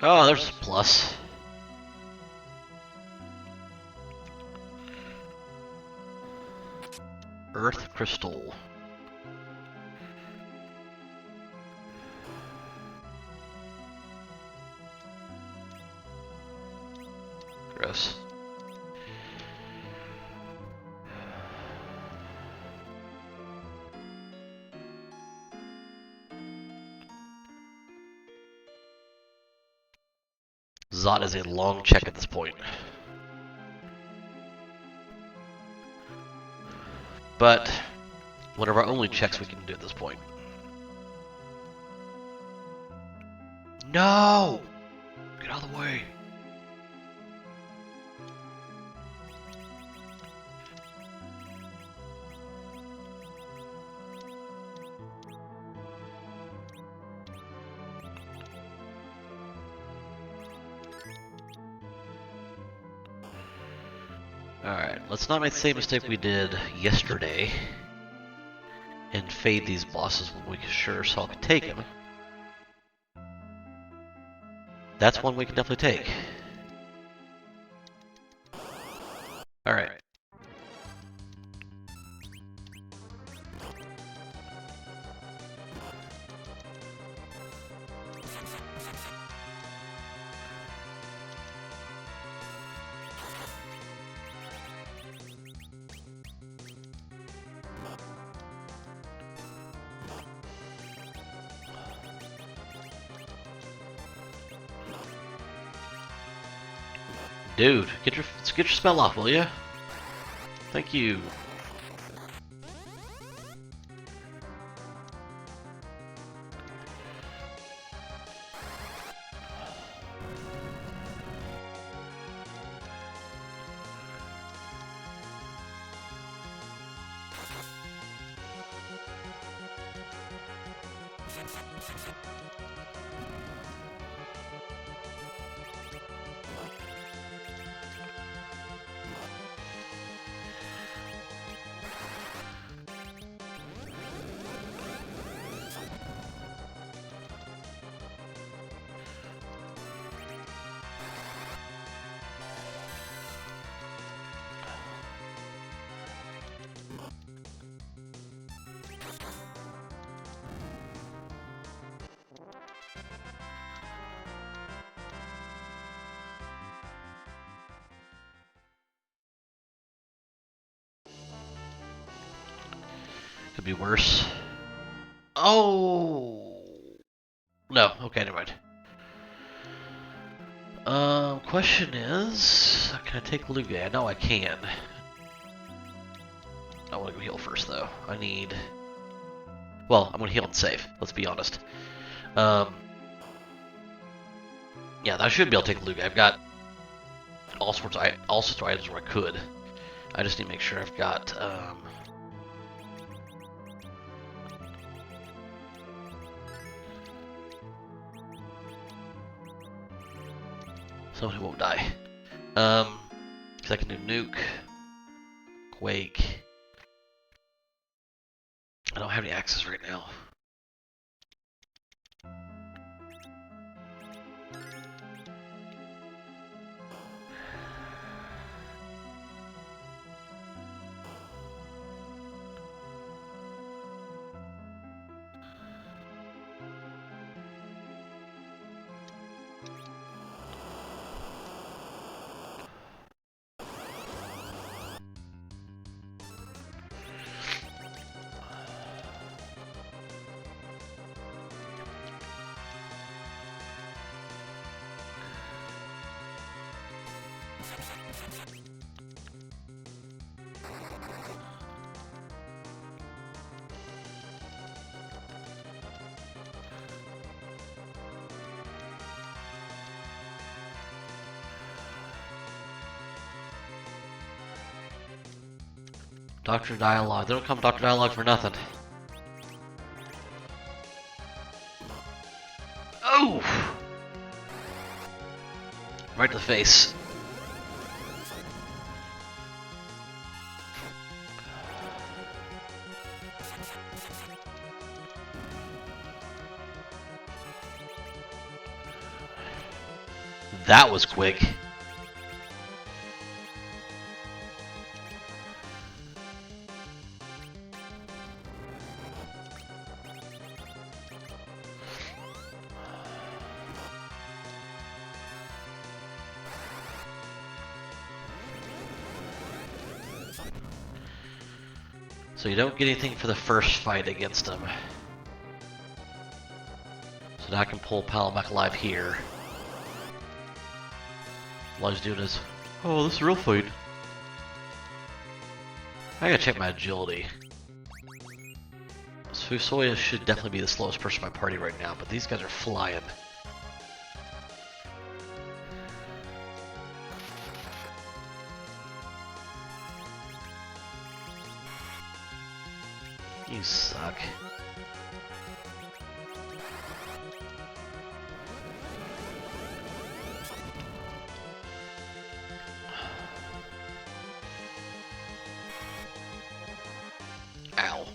Oh, there's a plus. Earth crystal. Gross. Zot is a long check at this point. But one of our only checks we can do at this point. No! Get out of the way. Alright, let's not make the same mistake we did yesterday and fade these bosses when we sure as hell can take them. That's one we can definitely take. Alright. Dude, get your spell off, will ya? Thank you. Could be worse. Oh! No, okay, never mind. Question is, can I take Lugia? No, I can. I want to go heal first, though. I need... Well, I'm going to heal and save, let's be honest. Yeah, I should be able to take Lugia. I've got all sorts of items where I could. I just need to make sure I've got, someone who won't die. Because I can do Nuke, Quake. I don't have any axes right now. Dr. Dialogue. They don't come Dr. Dialogue for nothing. Oh! Right to the face. that was quick. So you don't get anything for the first fight against him. So now I can pull Pal back alive here. All he's doing is, oh, this is a real fight. I gotta check my agility. Fusoya should definitely be the slowest person in my party right now, but these guys are flying. You suck. Ow.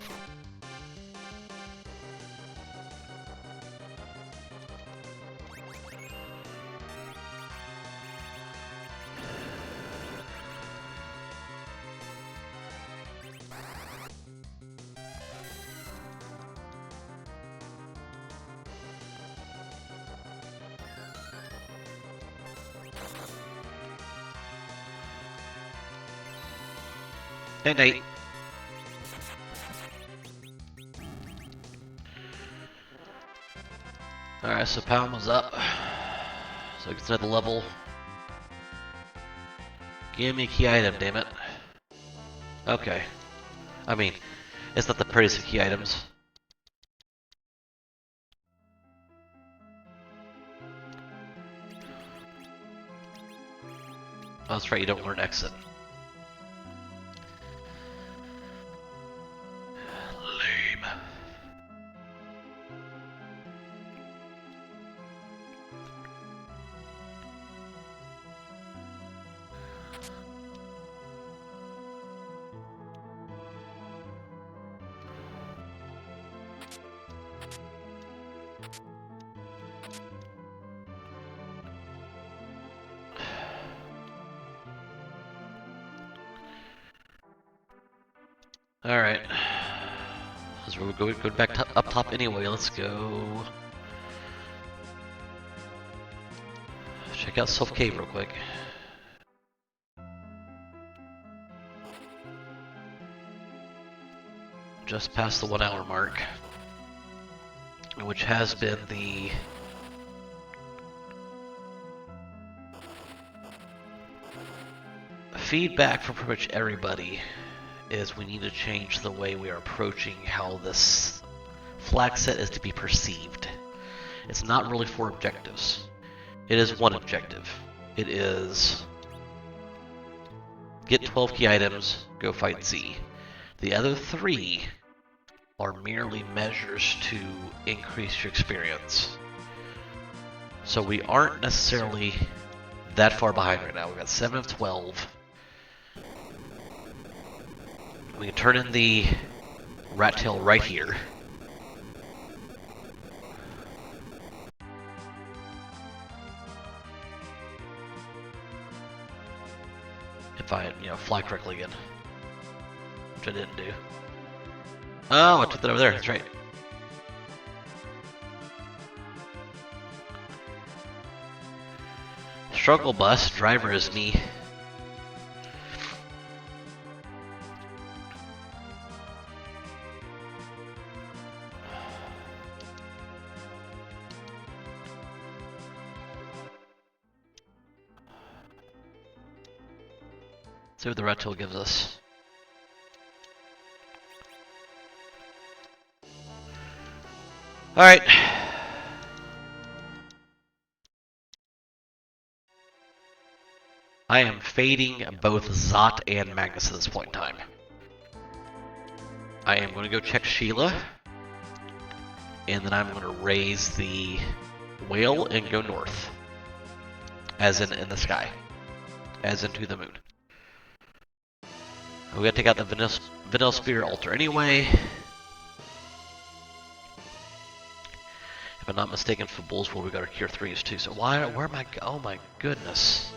Hey, Nate. Alright, so Palma's up. So it gets another level. Give me a key item, damn it. Okay. I mean, it's not the prettiest of key items. Oh, that's right, you don't learn exit. Lame. Alright. As we're going back up top anyway, let's go. Check out Self Cave real quick. Just past the 1 hour mark, which has been the feedback from pretty much everybody is we need to change the way we are approaching how this Flagset is to be perceived. It's not really 4 objectives. It is 1 objective. It is get 12 key items, go fight Z. The other 3 are merely measures to increase your experience. So we aren't necessarily that far behind right now. We've got 7 of 12. We can turn in the rat tail right here. If I, fly correctly again. Which I didn't do. Oh, I took that over there, that's right. Struggle bus, driver is me. See what the red tool gives us. Alright. I am fading both Zot and Magnus at this point in time. I am going to go check Sheila. And then I'm going to raise the whale and go north. As in the sky. As into the moon. We gotta take out the Vanilla Spirit altar anyway. If I'm not mistaken, for Bulls World we got our Cure 3s too. So where am I? Oh my goodness.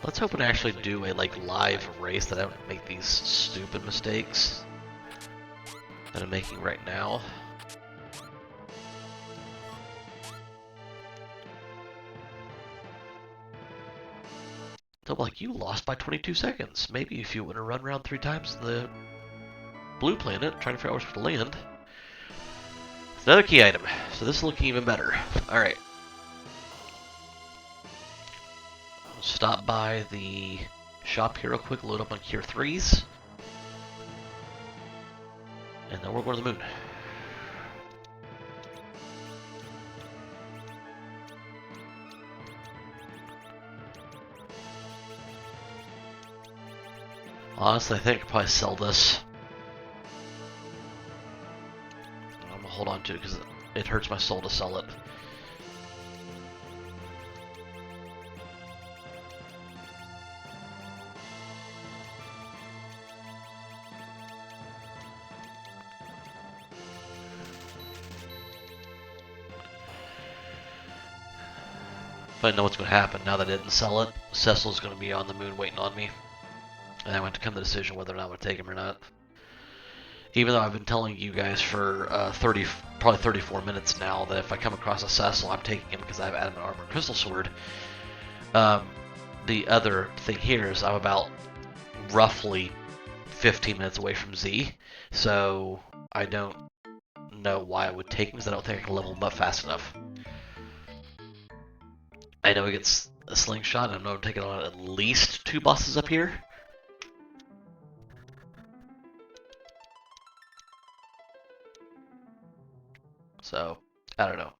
Let's hope and actually do a live race that I don't make these stupid mistakes that I'm making right now. So you lost by 22 seconds. Maybe if you would have run around 3 times the blue planet, trying to figure out where to land. It's another key item. So this is looking even better. Alright. Stop by the shop here real quick, load up on Cure 3s. And then we're going to the moon. Honestly, I think I could probably sell this. I'm gonna hold on to it because it hurts my soul to sell it. But I know what's going to happen now that I didn't sell it. Cecil's going to be on the moon waiting on me. And I went to come to the decision whether or not I would take him or not. Even though I've been telling you guys for probably 34 minutes now that if I come across a Cecil, I'm taking him because I have adamant armor and crystal sword. The other thing here is I'm about roughly 15 minutes away from Z, so I don't know why I would take him because I don't think I can level him up fast enough. I know he gets a slingshot, and I know I'm taking on at least 2 bosses up here. So, I don't know.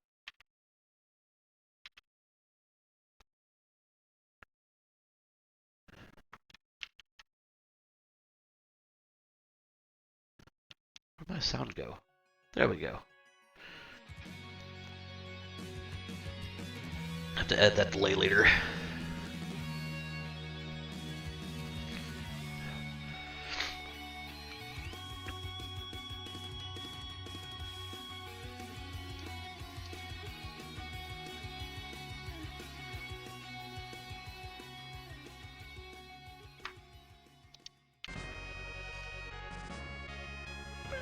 Where'd my sound go? There we go. I have to add that delay later.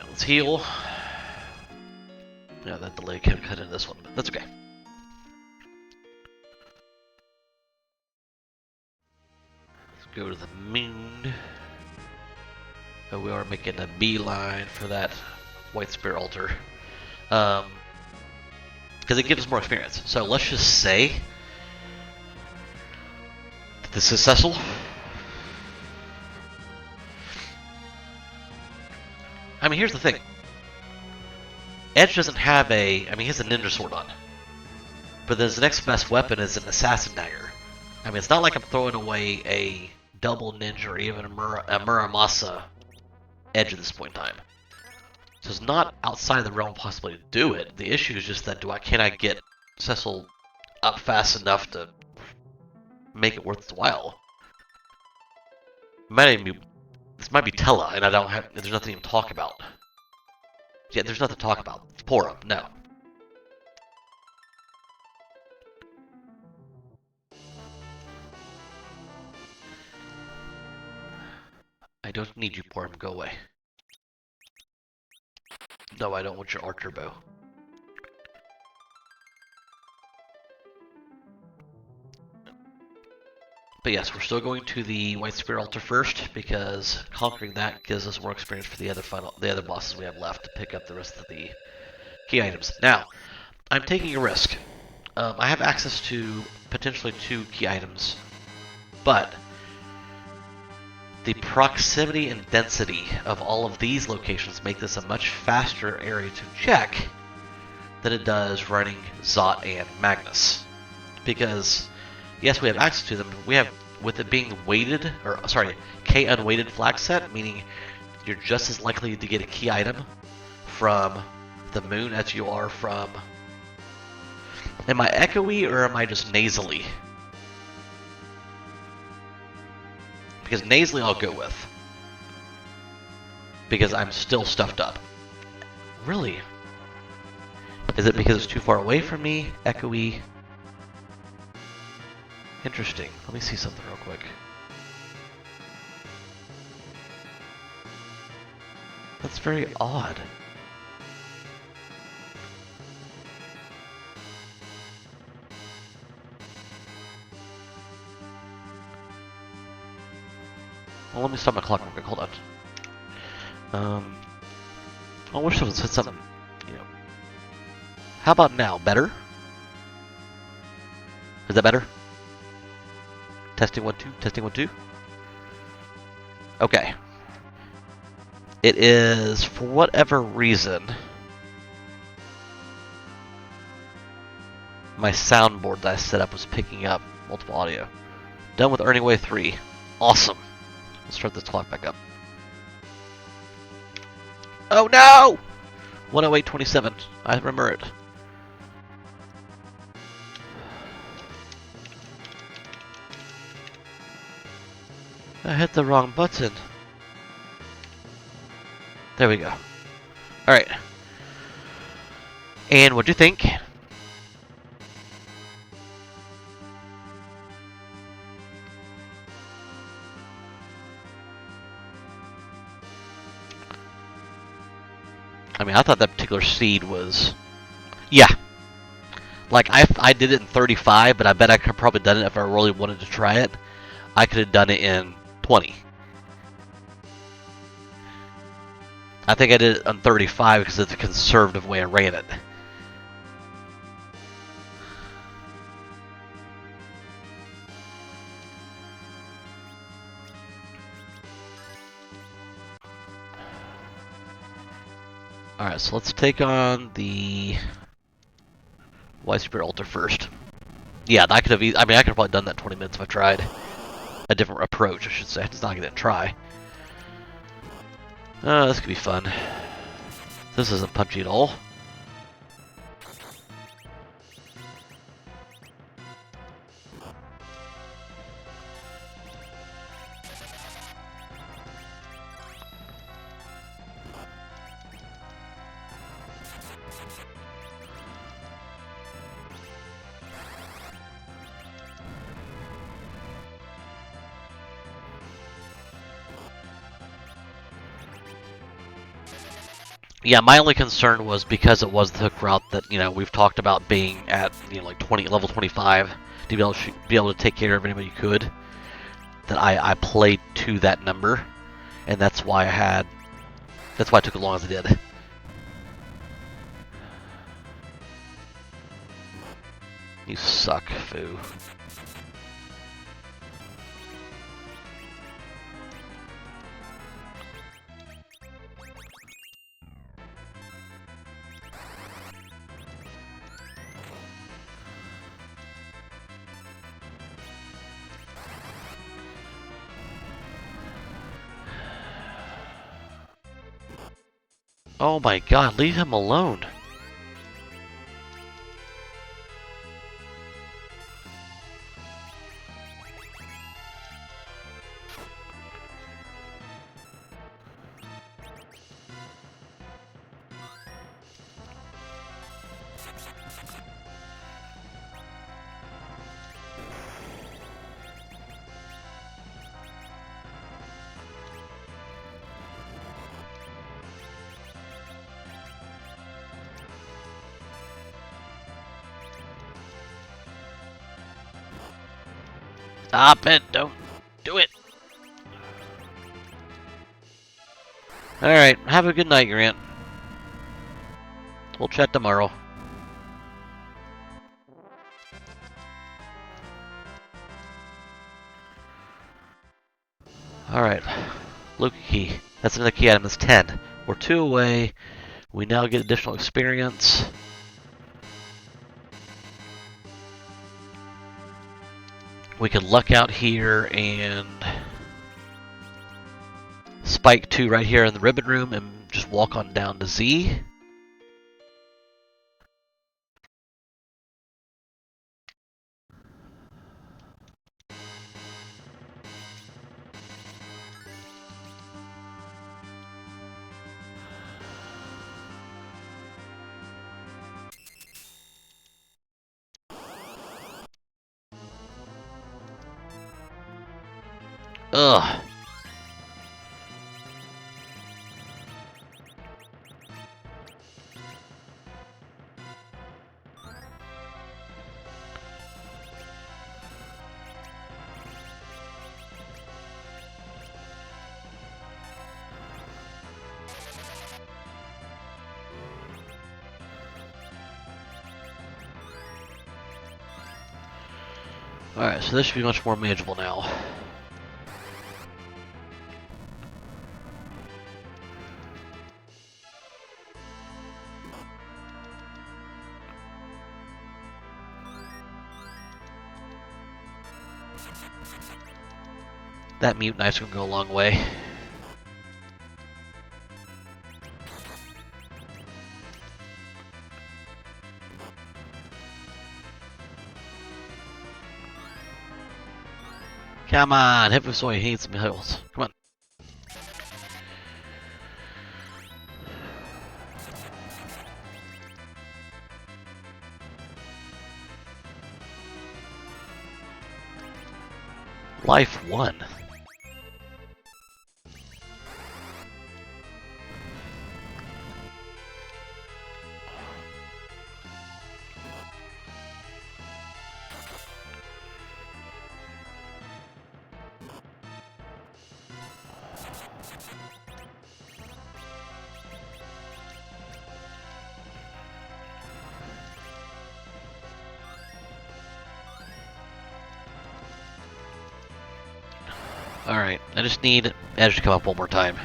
Let's heal. Yeah, that delay can cut into this one, but that's okay. Let's go to the moon. Oh, we are making a beeline for that White Spear altar. Because it gives us more experience. So let's just say that this is Cecil. I mean, here's the thing. Edge doesn't have he has a ninja sword on. But his next best weapon is an assassin dagger. I mean, it's not like I'm throwing away a double ninja or even a Muramasa Edge at this point in time. So it's not outside of the realm of possibility to do it. The issue is just that can I get Cecil up fast enough to make it worth its while? This might be Tella, and there's nothing to even talk about. Yeah, there's nothing to talk about. It's Porum, no. I don't need you, Porum, go away. No, I don't want your archer bow. But yes, we're still going to the White Spear altar first because conquering that gives us more experience for the other bosses we have left to pick up the rest of the key items. Now, I'm taking a risk. I have access to potentially 2 key items, but the proximity and density of all of these locations make this a much faster area to check than it does running Zot and Magnus. Because yes, we have access to them. We have, with it being weighted, K unweighted Flagset, meaning you're just as likely to get a key item from the moon as you are from. Am I echoey or am I just nasally? Because nasally I'll go with. Because I'm still stuffed up. Really? Is it because it's too far away from me? Echoey? Interesting. Let me see something real quick. That's very odd. Well, let me stop my clock real quick. Hold on. I wish someone said something, you know. How about now? Better? Is that better? Testing 1 2. Testing 1 2. Okay. It is, for whatever reason, my soundboard that I set up was picking up multiple audio. Done with Earning Way 3. Awesome. Let's start this clock back up. Oh no! 108.27. I remember it. I hit the wrong button. There we go. Alright. And what do you think? I mean, I thought that particular seed was... Yeah. Like, I did it in 35, but I bet I could have probably done it if I really wanted to try it. I could have done it in 20. I think I did it on 35 because it's a conservative way I ran it. Alright, so let's take on the White Spirit Altar first. Yeah, I could have. I mean, I could have probably done that in 20 minutes if I tried a different approach, I should say. It's not gonna try. This could be fun. This isn't punchy at all. Yeah, my only concern was because it was the hook route that, you know, we've talked about being at, you know, like level 25 to be able to take care of anybody you could. That I played to that number, and that's why I took as long as I did. You suck, Foo. Oh my god, leave him alone. Stop it, don't do it. Alright, have a good night, Grant. We'll chat tomorrow. Alright, Luke key. That's another key item, that's 10. We're 2 away. We now get additional experience. We can luck out here and spike 2 right here in the ribbon room and just walk on down to Z. Ugh. Alright, so this should be much more manageable now. That mute knife's gonna go a long way. Come on, FF4FE hates some hills. Come on. Life 1. Alright, I just need Edge to come up one more time.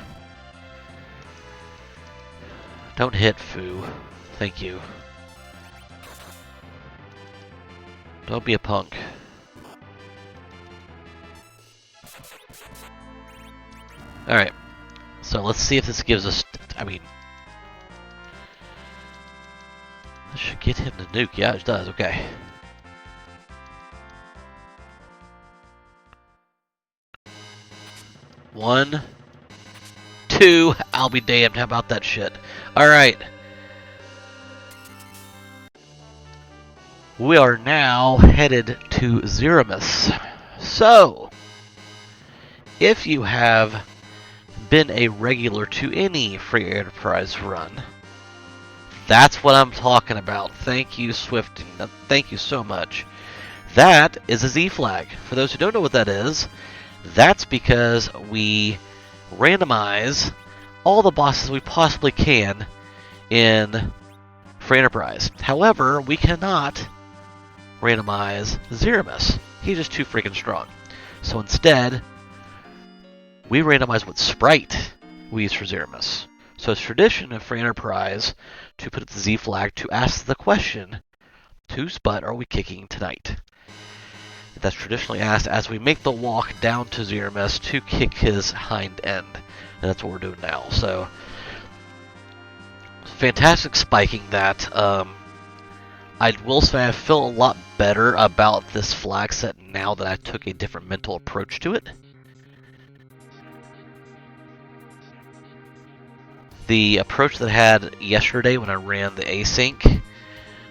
Don't hit, Foo. Thank you. Don't be a punk. Alright, so let's see if this gives us... I mean... This should get him to nuke. Yeah, it does. Okay. One, two, I'll be damned. How about that shit? Alright. We are now headed to Zeramus. So, if you have been a regular to any free enterprise run, that's what I'm talking about. Thank you, Swift. Thank you so much. That is a Z flag. For those who don't know what that is, that's because we randomize all the bosses we possibly can in Free Enterprise. However, we cannot randomize Zeramus. He's just too freaking strong. So instead, we randomize what sprite we use for Zeramus. So it's tradition of Free Enterprise to put the Z flag to ask the question, whose butt are we kicking tonight? That's traditionally asked as we make the walk down to Zeramus to kick his hind end. And that's what we're doing now. So, fantastic spiking that. I will say I feel a lot better about this flag set now that I took a different mental approach to it. The approach that I had yesterday when I ran the async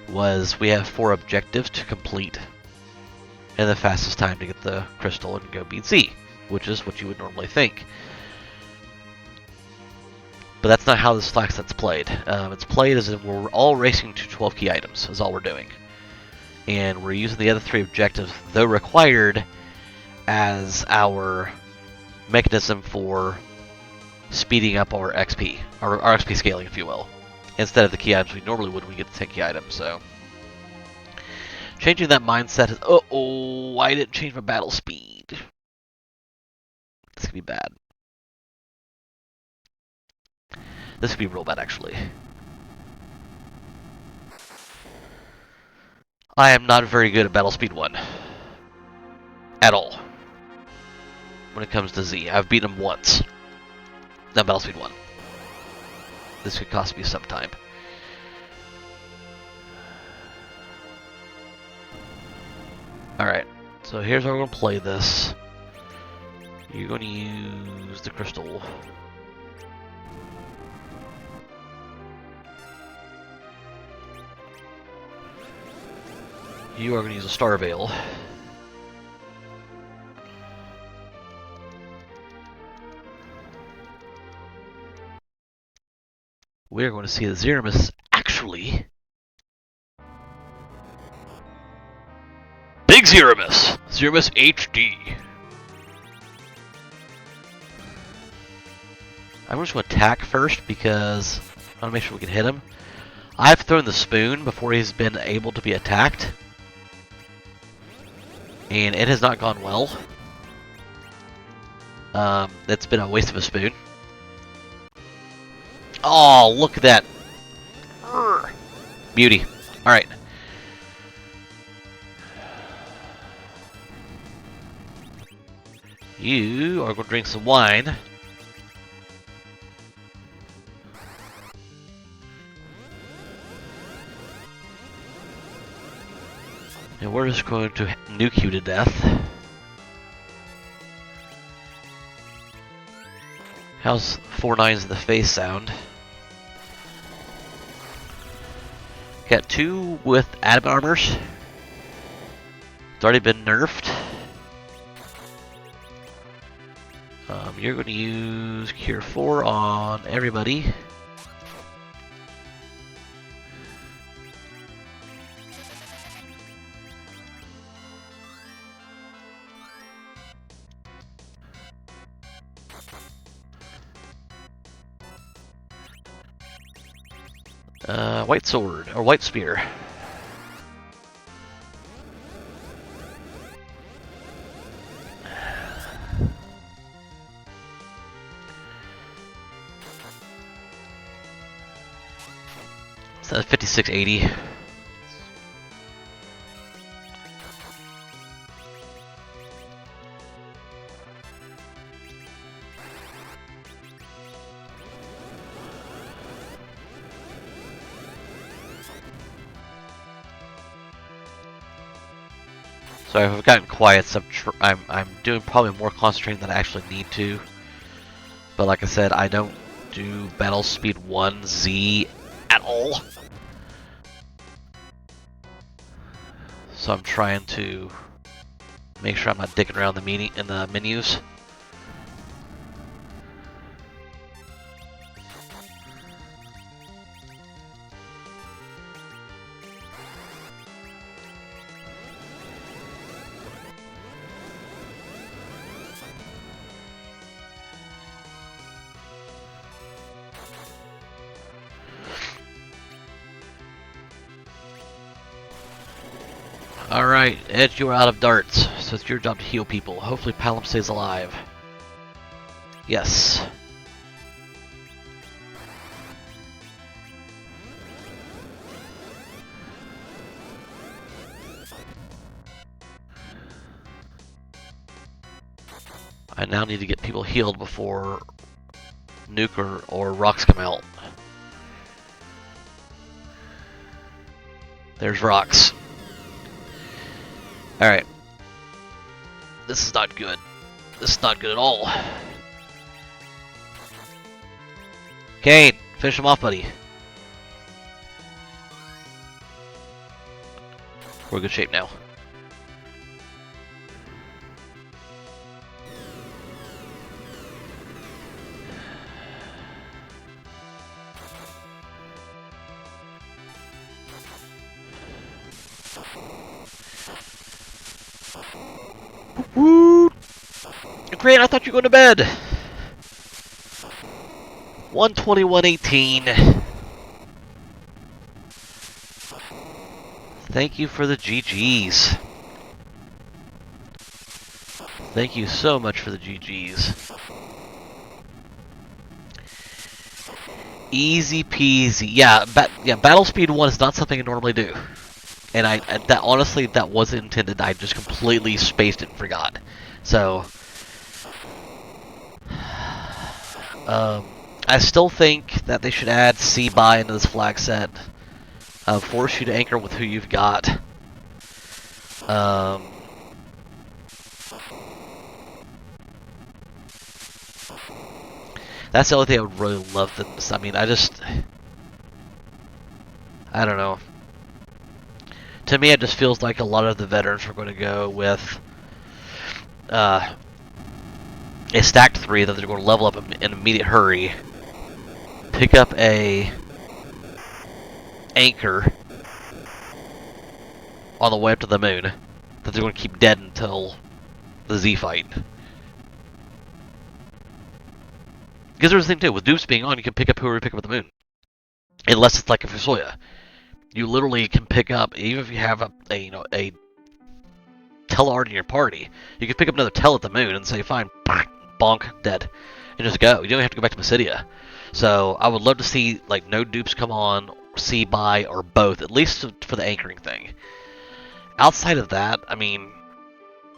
was we have 4 objectives to complete and the fastest time to get the crystal and go beat Z, which is what you would normally think. But that's not how this flag set's played. It's played as if we're all racing to 12 key items, is all we're doing. And we're using the other 3 objectives, though required, as our mechanism for speeding up our XP, our XP scaling, if you will, instead of the key items we normally would when we get the 10 key items, so... Changing that mindset is... Uh-oh, I didn't change my battle speed. This could be bad. This could be real bad, actually. I am not very good at battle speed 1. At all. When it comes to Z. I've beaten him once. Not battle speed 1. This could cost me some time. Alright, so here's how we're going to play this. You're going to use the crystal. You are going to use a Star Veil. we're going to see that Zeramus actually... Big Zeramus! Zeramus HD! I'm just going to attack first because I want to make sure we can hit him. I've thrown the spoon before he's been able to be attacked. And it has not gone well. That's been a waste of a spoon. Oh, look at that. Beauty. Alright. You are going to drink some wine. And we're just going to nuke you to death. How's 4 9s in the face sound? Got 2 with adamant armors. It's already been nerfed. You're going to use Cure 4 on everybody. White sword, or white spear. So 5680. Sorry if I've gotten quiet, so I'm doing probably more concentrating than I actually need to. But like I said, I don't do battle speed 1Z at all. So I'm trying to make sure I'm not dicking around in the menus. Alright, Edge, you are out of darts, so it's your job to heal people. Hopefully Palom stays alive. Yes. I now need to get people healed before Nuke or rocks come out. There's rocks. Alright. This is not good. This is not good at all. Kane, finish him off, buddy. We're in good shape now. Woo! Great, I thought you were going to bed. 121.18. Thank you for the GGs. Thank you so much for the GGs. Easy peasy. Yeah, battle speed 1 is not something I normally do. And that honestly, that wasn't intended. I just completely spaced it and forgot. So, I still think that they should add C-Buy into this flag set. Force you to anchor with who you've got. That's the only thing I would really love to... I mean, I don't know. To me, it just feels like a lot of the veterans are going to go with a stacked 3 that they're going to level up in an immediate hurry, pick up a anchor on the way up to the moon that they're going to keep dead until the Z fight. Because there's the thing too, with Dupes being on, you can pick up whoever you pick up at the moon. Unless it's like a Fusoya. You literally can pick up, even if you have a Telart in your party, you can pick up another Tel at the moon and say, fine, bonk, dead. And just go. You don't have to go back to Mysidia. So I would love to see like no Dupes come on, C by, or both, at least for the anchoring thing. Outside of that, I mean,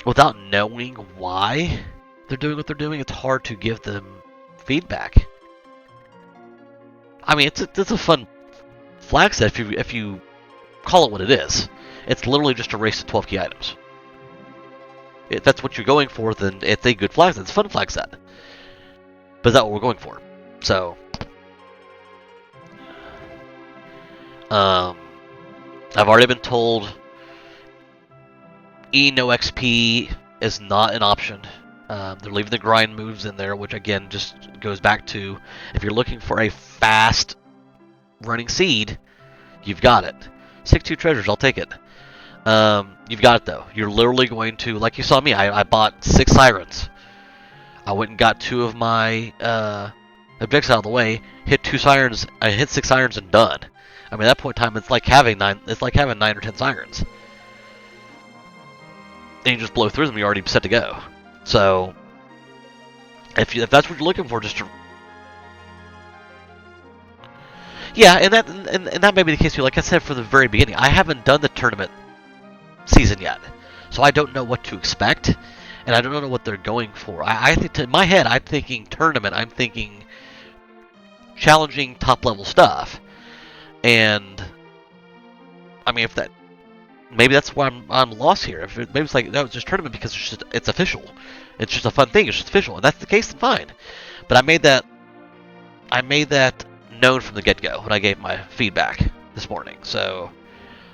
without knowing why they're doing what they're doing, it's hard to give them feedback. I mean, it's a fun flag set if you call it what it is. It's literally just a race to 12 key items. If that's what you're going for, then it's a good flag set. It's a fun flag set. But that's what we're going for. So, I've already been told E no XP is not an option. They're leaving the grind moves in there, which again just goes back to if you're looking for a fast running seed, you've got it. 6-2 treasures, I'll take it. You've got it though. You're literally going to, like you saw me, I bought 6 sirens. I went and got 2 of my objectives out of the way, hit 2 sirens, I hit 6 sirens and done. I mean, at that point in time, it's like having 9 or 10 sirens. And you just blow through them, you're already set to go. So, if that's what you're looking for, yeah, and that may be the case too. Like I said from the very beginning, I haven't done the tournament season yet, so I don't know what to expect, and I don't know what they're going for. I think in my head, I'm thinking tournament. I'm thinking challenging top level stuff, and I mean, if that. Maybe that's why I'm lost here. Maybe it's like, no, it's just tournament because it's official. It's just a fun thing. It's just official, and that's the case. Then fine. But I made that known from the get-go when I gave my feedback this morning. So,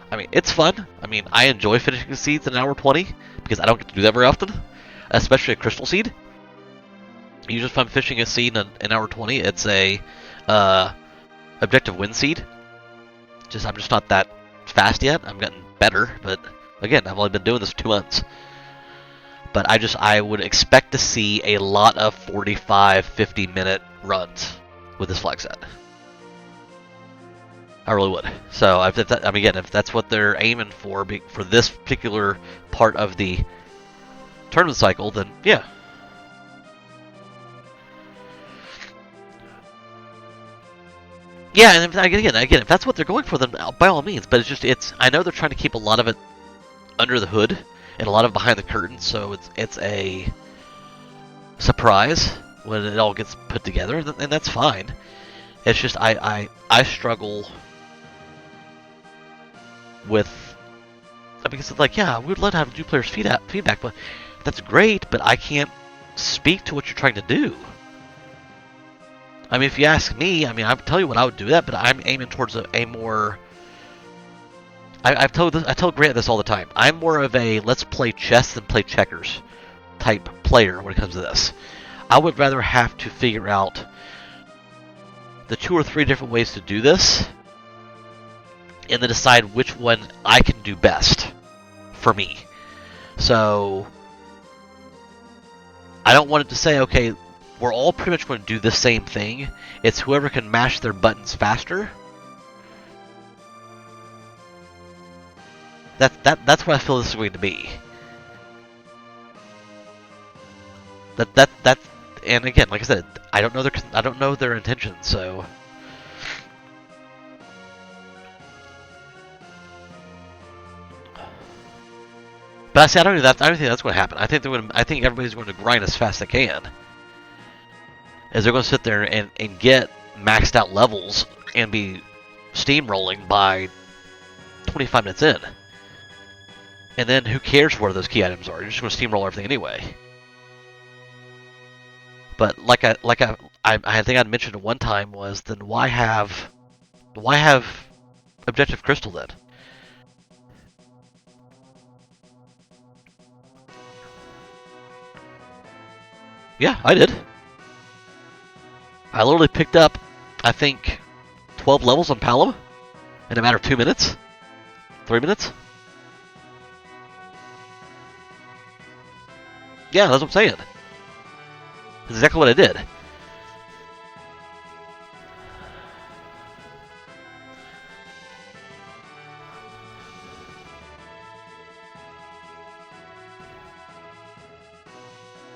I mean, it's fun. I mean, I enjoy finishing seeds in an hour 20 because I don't get to do that very often, especially a crystal seed. Usually, if I'm fishing a seed in an hour 20, it's a objective win seed. I'm just not that fast yet. I'm getting better, but again, I've only been doing this 2 months. But I would expect to see a lot of 45, 50-minute runs with this flag set. I really would. So, if that's what they're aiming for this particular part of the tournament cycle, then yeah. Yeah, and again, if that's what they're going for, then by all means. But I know they're trying to keep a lot of it under the hood and a lot of it behind the curtain, so it's a surprise when it all gets put together, and that's fine. It's just I struggle with, because it's like, yeah, we'd love to have new players feedback, but that's great, but I can't speak to what you're trying to do. I mean, if you ask me, I mean, I'll tell you what I would do that, but I'm aiming towards a more. I tell Grant this all the time. I'm more of a let's play chess than play checkers type player when it comes to this. I would rather have to figure out the 2 or 3 different ways to do this, and then decide which one I can do best for me. So I don't want it to say, okay, we're all pretty much going to do the same thing. It's whoever can mash their buttons faster. That's what I feel this is going to be. And again, like I said, I don't know their intentions, so. But I don't think that's going to happen. I think everybody's going to grind as fast as they can. Is they're going to sit there and get maxed out levels and be steamrolling by 25 minutes in. And then who cares where those key items are? You're just going to steamroll everything anyway. But like I think I'd mentioned at one time was, then why have Objective Crystal then? Yeah, I did. I literally picked up I think, 12 levels on Palom in a matter of 2 minutes? 3 minutes? Yeah, that's what I'm saying. That's exactly what I did.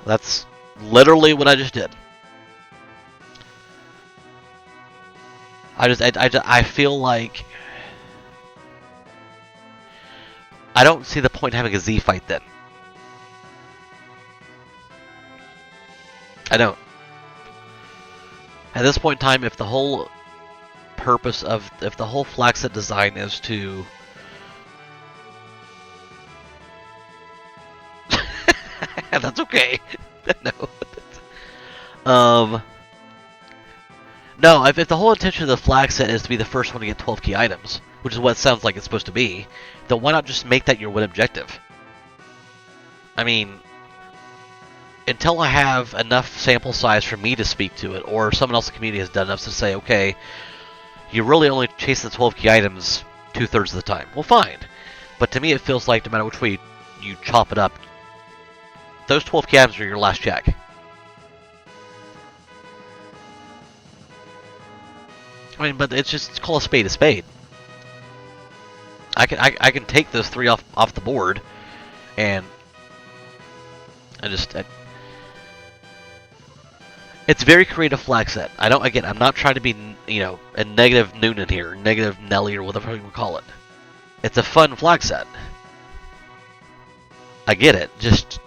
That's literally what I just did. I feel like I don't see the point in having a Z fight then. I don't. At this point in time, if the whole purpose of, if the whole Flagset design is to that's okay. No. No, if the whole intention of the Flagset is to be the first one to get 12 key items, which is what it sounds like it's supposed to be, then why not just make that your win objective? I mean, until I have enough sample size for me to speak to it, or someone else in the community has done enough to say, okay, you really only chase the 12 key items 2/3 of the time. Well, fine. But to me, it feels like no matter which way you chop it up, those 12 key items are your last check. I mean, but it's call a spade a spade. I can take those 3 off the board, and it's very creative Flagset. I'm not trying to be, a negative Noonan here, negative Nelly, or whatever you would call it. It's a fun Flagset. I get it. Just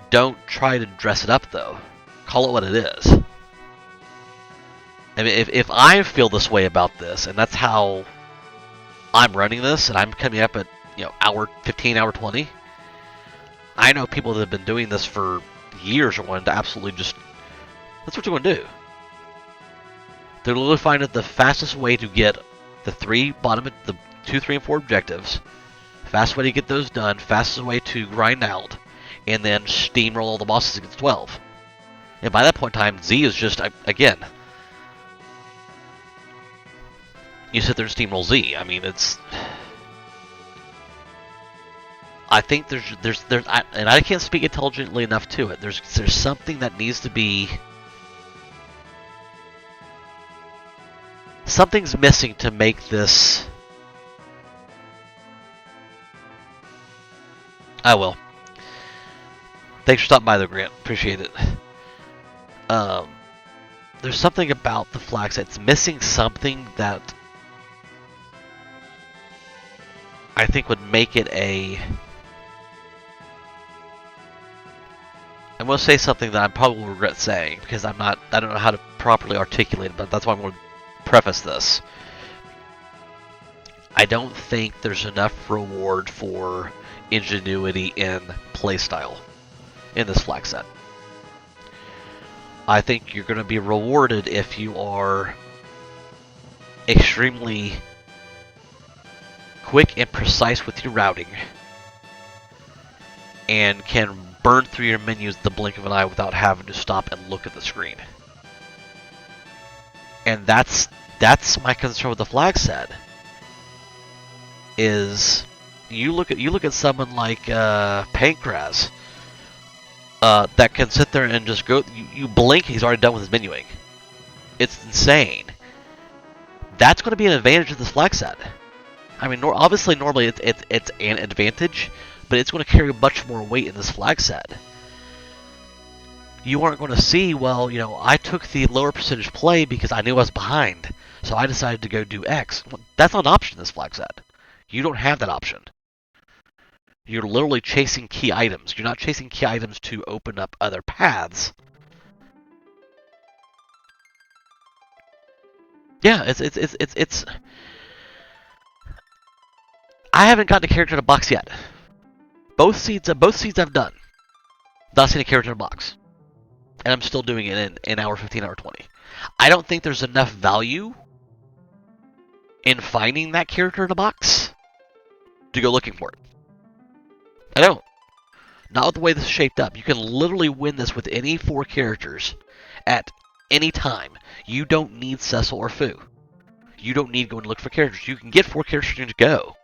don't try to dress it up, though. Call it what it is. I mean, if I feel this way about this, and that's how I'm running this, and I'm coming up at, hour 15, hour 20, I know people that have been doing this for years are wanting to absolutely just, that's what you're going to do. They're literally finding the fastest way to get the 2, 3, and 4 objectives, fastest way to get those done, fastest way to grind out, and then steamroll all the bosses against 12. And by that point in time, Z is just, again, you sit there and steamroll Z. I mean, it's... I think and I can't speak intelligently enough to it. There's something that needs to be... Something's missing to make this... I will. Thanks for stopping by, though, Grant. Appreciate it. There's something about the Flagset. It's missing something that I think would make it a... I'm going to say something that I probably will regret saying, because I don't know how to properly articulate it, but that's why I'm going to preface this. I don't think there's enough reward for ingenuity in playstyle in this Flagset. I think you're going to be rewarded if you are extremely quick and precise with your routing, and can burn through your menus the blink of an eye without having to stop and look at the screen. And that's my concern with the Flagset. Is you look at someone like Pancras that can sit there and just go. You blink, he's already done with his menuing. It's insane. That's going to be an advantage of this Flagset. I mean, obviously, normally it's an advantage, but it's going to carry much more weight in this Flagset. You aren't going to see, well, I took the lower percentage play because I knew I was behind, so I decided to go do X. Well, that's not an option in this Flagset. You don't have that option. You're literally chasing key items. You're not chasing key items to open up other paths. Yeah, it's. I haven't gotten a character in a box yet. Both seeds I've done. Not seen a character in a box. And I'm still doing it in hour 15, hour 20. I don't think there's enough value in finding that character in a box to go looking for it. I don't. Not with the way this is shaped up. You can literally win this with any 4 characters at anytime. You don't need Cecil or Fu. You don't need going to look for characters. You can get 4 characters to go.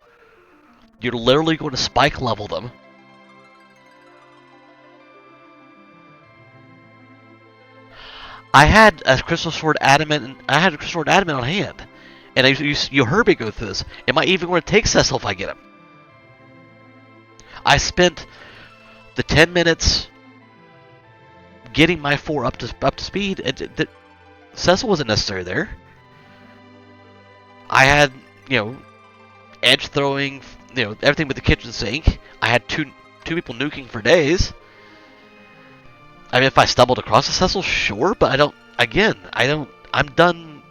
You're literally going to spike level them. I had a Crystal Sword Adamant. I had a Crystal Sword Adamant on hand, and you heard me go through this. Am I even going to take Cecil if I get him? I spent the 10 minutes getting my 4 up to speed, and Cecil wasn't necessary there. I had, edge throwing, everything but the kitchen sink. I had two people nuking for days. I mean, if I stumbled across a Cecil, sure, but I'm done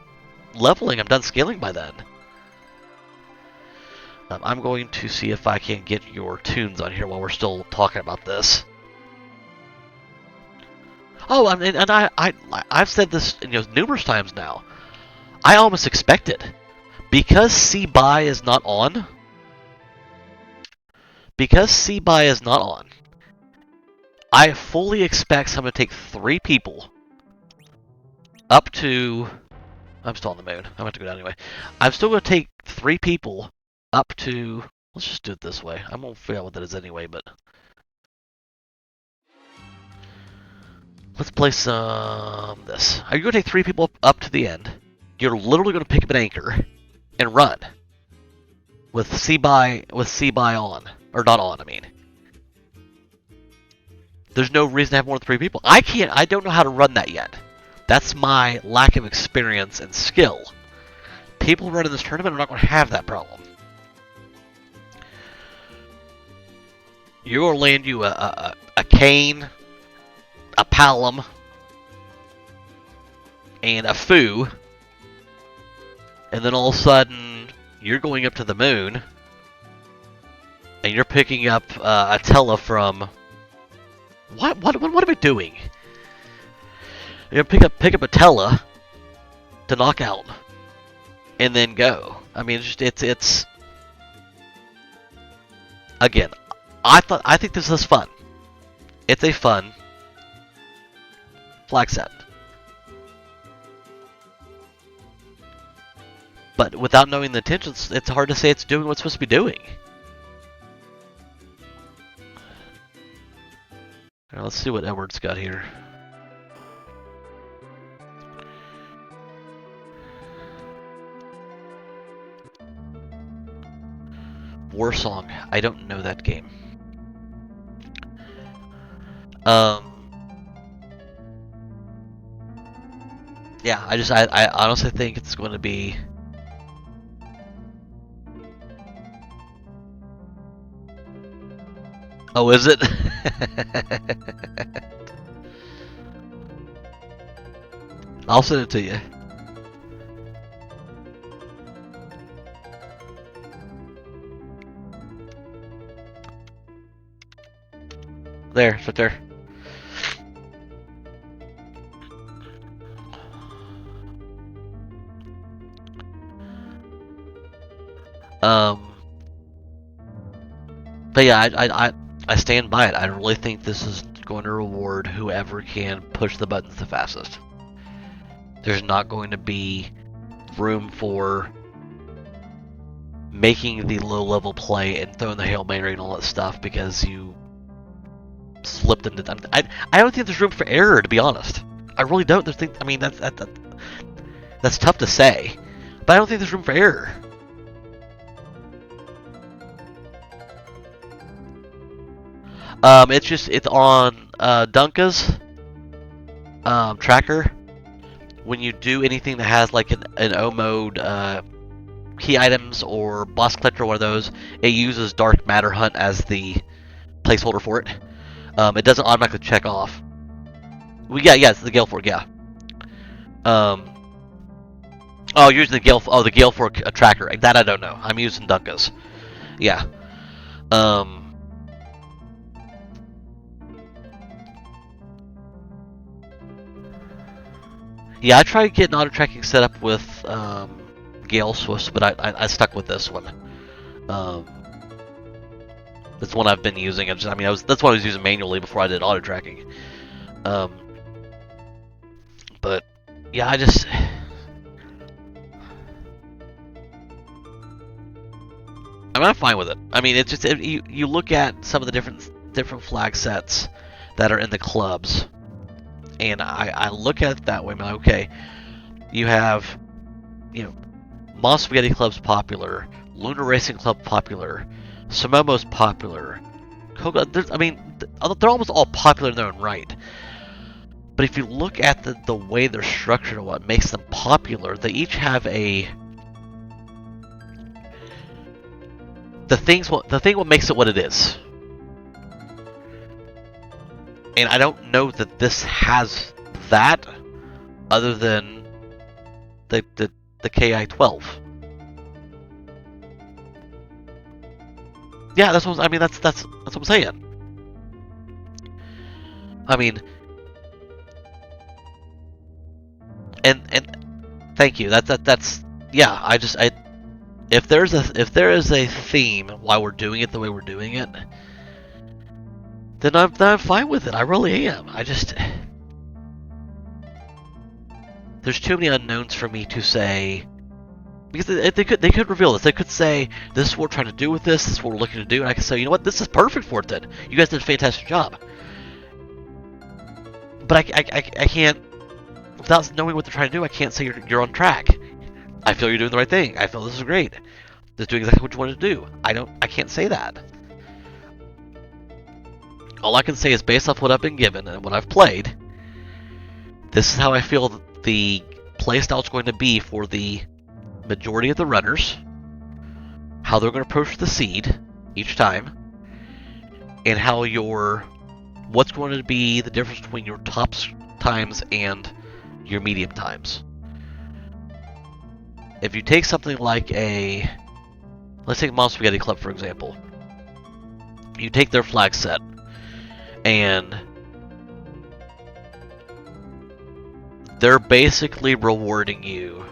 leveling. I'm done scaling by then. I'm going to see if I can get your tunes on here while we're still talking about this. Oh, and I've said this numerous times now. I almost expected, because C-Buy is not on. I fully expect someone to take 3 people up to... I'm still on the moon. I'm going to have to go down anyway. I'm still going to take 3 people up to... Let's just do it this way. I'm going to figure out what that is anyway, but... Let's play some... this. Are you going to take 3 people up to the end? You're literally going to pick up an anchor and run. With C-Buy on. Or not on, I mean. There's no reason to have more than 3 people. I don't know how to run that yet. That's my lack of experience and skill. People running this tournament are not going to have that problem. You're going to land you a Kane, a Palom, and a Fu, and then all of a sudden you're going up to the moon, and you're picking up a Tella from... What am I doing? You're gonna pick up a Tella to knock out, and then go. I mean, it's again. I think this is fun. It's a fun flag set, but without knowing the intentions, it's hard to say it's doing what it's supposed to be doing. Right, let's see what Edward's got here. War Song. I don't know that game. Yeah, I honestly think it's going to be... Oh, is it? I'll send it to you. There, it's right there. But yeah, I stand by it. I really think this is going to reward whoever can push the buttons the fastest. There's not going to be room for making the low-level play and throwing the Hail Mary and all that stuff because you slipped into... I don't think there's room for error, to be honest. I really don't. I mean, that's tough to say, but I don't think there's room for error. It's on Dunka's tracker. When you do anything that has like an O mode key items or boss collector, one of those, it uses Dark Matter Hunt as the placeholder for it. It doesn't automatically check off. Well, yeah, it's the Gale Fork, yeah. Oh, using the Gale. Oh, the Gale Fork tracker. That I don't know. I'm using Dunka's. Yeah. Yeah, I tried getting auto tracking set up with Gale Swiss, but I stuck with this one. That's the one I've been using. That's what I was using manually before I did auto tracking. But yeah, I'm fine with it. I mean, it's just you look at some of the different flag sets that are in the clubs, and I look at it that way. I'm like, okay, you have, you know, Moss Spaghetti Club's popular, Lunar Racing Club popular, Sumomo's popular, Koga. I mean, they're almost all popular in their own right. But if you look at the way they're structured and what makes them popular, they each have the thing what makes it what it is. And I don't know that this has that other than the KI-12. Yeah, that's what I mean. That's what I'm saying. I mean, and thank you. That's yeah. If there is a theme why we're doing it the way we're doing it, then I'm fine with it. I really am. There's too many unknowns for me to say, because they could reveal this. They could say, this is what we're trying to do with this. This is what we're looking to do, and I can say, you know what, this is perfect for it. Then you guys did a fantastic job. But I can't, without knowing what they're trying to do, I can't say you're on track. I feel you're doing the right thing. I feel this is great. This is doing exactly what you wanted to do. I can't say that. All I can say is based off what I've been given and what I've played, this is how I feel the playstyle is going to be for the majority of the runners, how they're going to approach the seed each time, and how what's going to be the difference between your top times and your medium times. If you take something like let's take Mom Spaghetti Club for example. You take their flag set, and they're basically rewarding you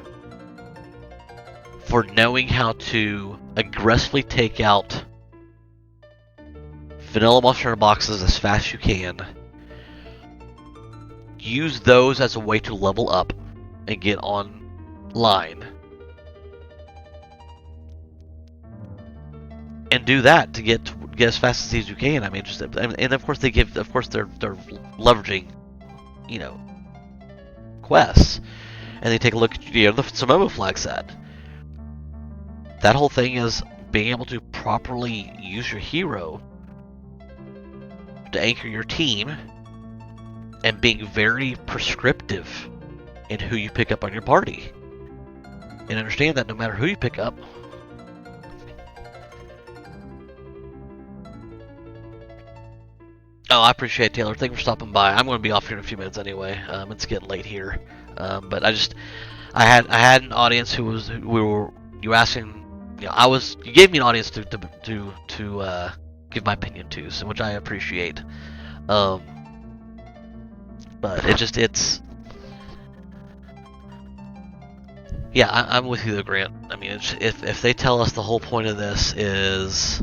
for knowing how to aggressively take out vanilla monster boxes as fast as you can. Use those as a way to level up and get online. And do that to get as fast as you can. I mean, and of course they're leveraging, you know, quests, and they take a look at the Sumomo flag set. That whole thing is being able to properly use your hero to anchor your team, and being very prescriptive in who you pick up on your party, and understand that no matter who you pick up. Oh, I appreciate it, Taylor. Thank you for stopping by. I'm going to be off here in a few minutes anyway. It's getting late here, but I had an audience you were asking. You know, you gave me an audience to give my opinion to, so which I appreciate. But it's yeah, I'm with you though, Grant. I mean, if they tell us the whole point of this is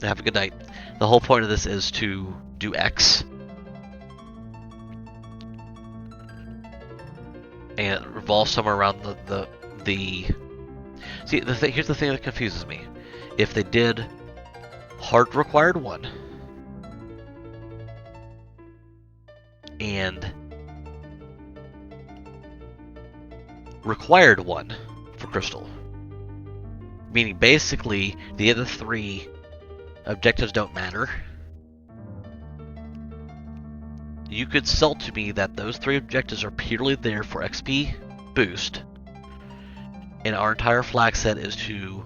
have a good night. The whole point of this is to do X, and revolve somewhere around the See, here's the thing that confuses me. If they did hard required 1 and required 1 for Crystal, meaning basically the other 3 objectives don't matter, you could sell to me that those 3 objectives are purely there for XP boost, and our entire flag set is to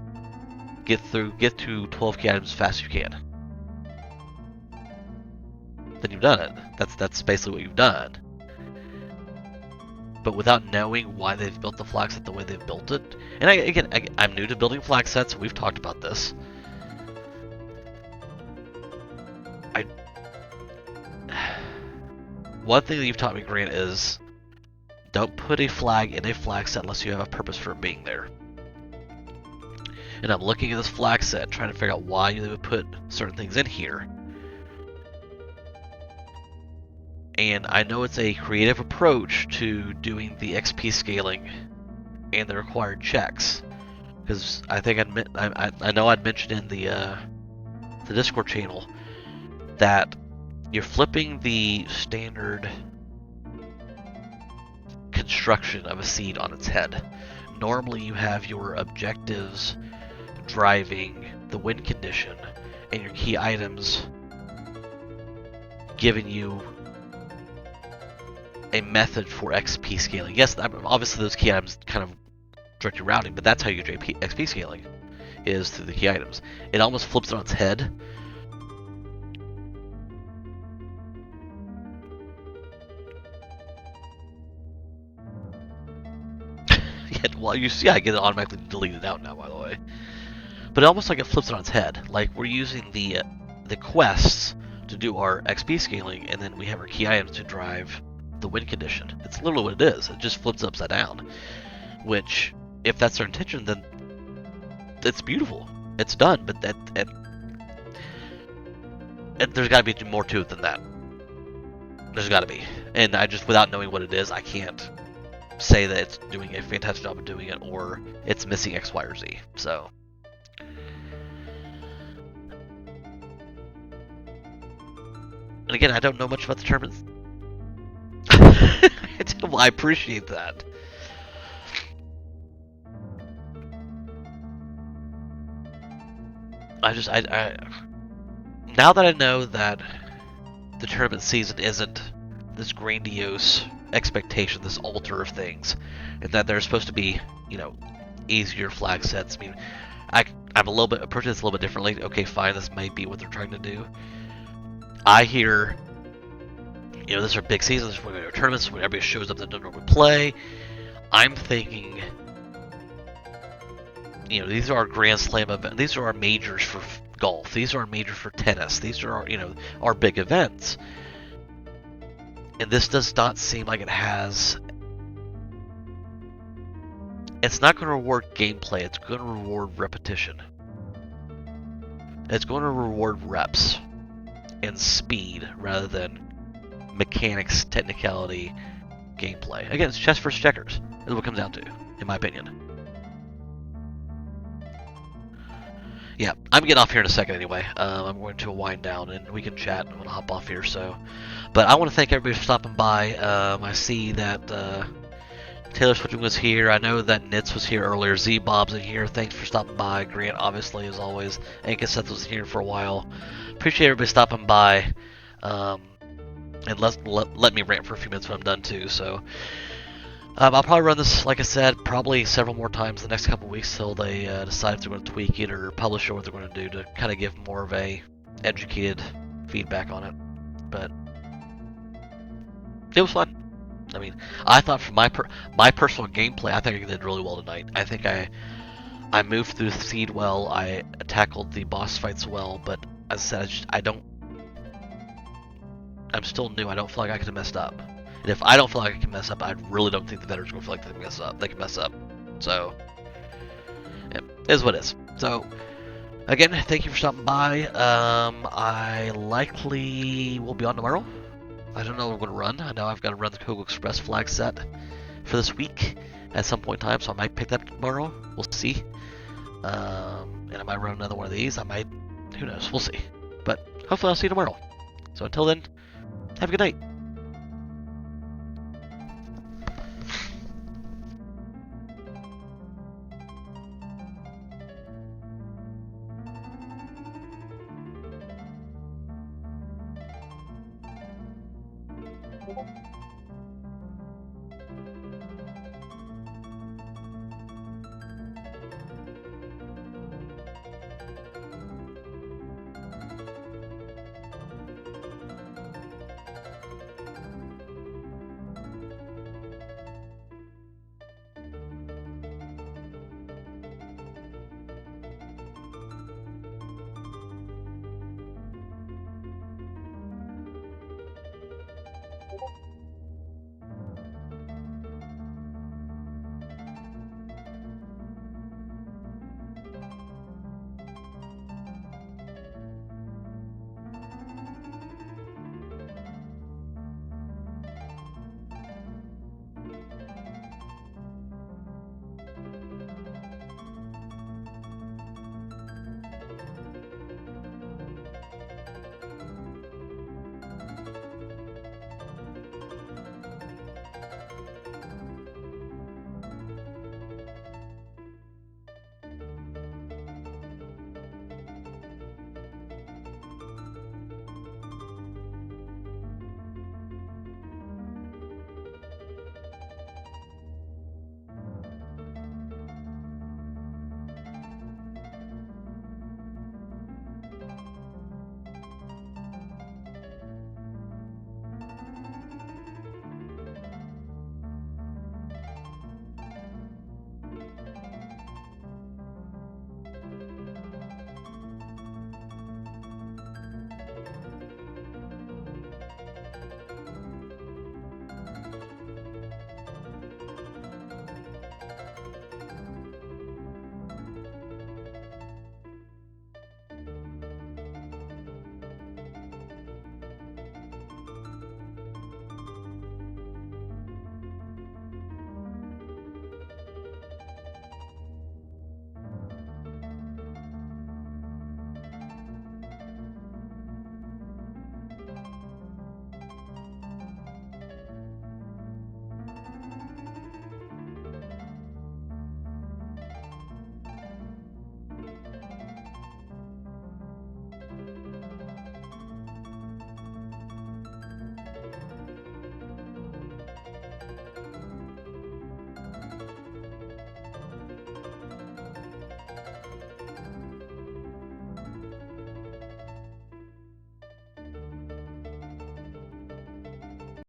get to 12k items as fast as you can. Then you've done it. That's basically what you've done. But without knowing why they've built the flag set the way they've built it, and I'm new to building flag sets. We've talked about this. One thing that you've taught me, Grant, is don't put a flag in a flag set unless you have a purpose for it being there. And I'm looking at this flag set, trying to figure out why they would put certain things in here. And I know it's a creative approach to doing the XP scaling and the required checks, because I think I know I'd mentioned in the Discord channel that you're flipping the standard construction of a seed on its head. Normally you have your objectives driving the win condition and your key items giving you a method for XP scaling. Yes, obviously those key items kind of direct your routing, but that's how you get XP scaling, is through the key items. It almost flips it on its head. Well, you see I get it automatically deleted out now, by the way. But almost like it flips it on its head. Like we're using the quests to do our XP scaling, and then we have our key items to drive the win condition. It's literally what it is. It just flips upside down. Which, if that's their intention, then it's beautiful. It's done. But there's got to be more to it than that. There's got to be. And I just, without knowing what it is, I can't say that it's doing a fantastic job of doing it, or it's missing X, Y, or Z. So. And again, I don't know much about the tournaments. Well, I appreciate that. I now that I know that the tournament season isn't this grandiose expectation, this altar of things, and that there's supposed to be, you know, easier flag sets. I mean, I'm a little bit approaching this a little bit differently. Okay, fine, this might be what they're trying to do. I hear, you know, this are big seasons, we're going to tournaments when everybody shows up that don't normally play. I'm thinking, you know, these are our Grand Slam events. These are our majors for golf. These are our majors for tennis. These are our, you know, our big events. And this does not seem like it has. It's not going to reward gameplay. It's going to reward repetition. It's going to reward reps and speed rather than mechanics, technicality, gameplay. Again, it's chess versus checkers. That's what it comes down to, in my opinion. Yeah, I'm getting off here in a second anyway. I'm going to wind down and we can chat. I'm going to hop off here. But I want to thank everybody for stopping by. I see that Taylor Switching was here. I know that Nitz was here earlier. Z-Bob's in here. Thanks for stopping by. Grant, obviously, as always. And Seth was here for a while. Appreciate everybody stopping by. And let me rant for a few minutes when I'm done too. So I'll probably run this, like I said, probably several more times the next couple weeks till they decide if they're going to tweak it or publish it, what they're going to do to kind of give more of a educated feedback on it. But it was fun. I mean, I thought for my personal gameplay, I think I did really well tonight. I think I moved through the seed well. I tackled the boss fights well. But as I said, I'm still new. I don't feel like I could have messed up. And if I don't feel like I can mess up, I really don't think the veterans are going to feel like they can mess up. So, yeah, it is what it is. So, again, thank you for stopping by. I likely will be on tomorrow. I don't know what we're going to run. I know I've got to run the Kogo Express flag set for this week at some point in time, so I might pick that up tomorrow. We'll see. And I might run another one of these. I might. Who knows? We'll see. But hopefully I'll see you tomorrow. So until then, have a good night.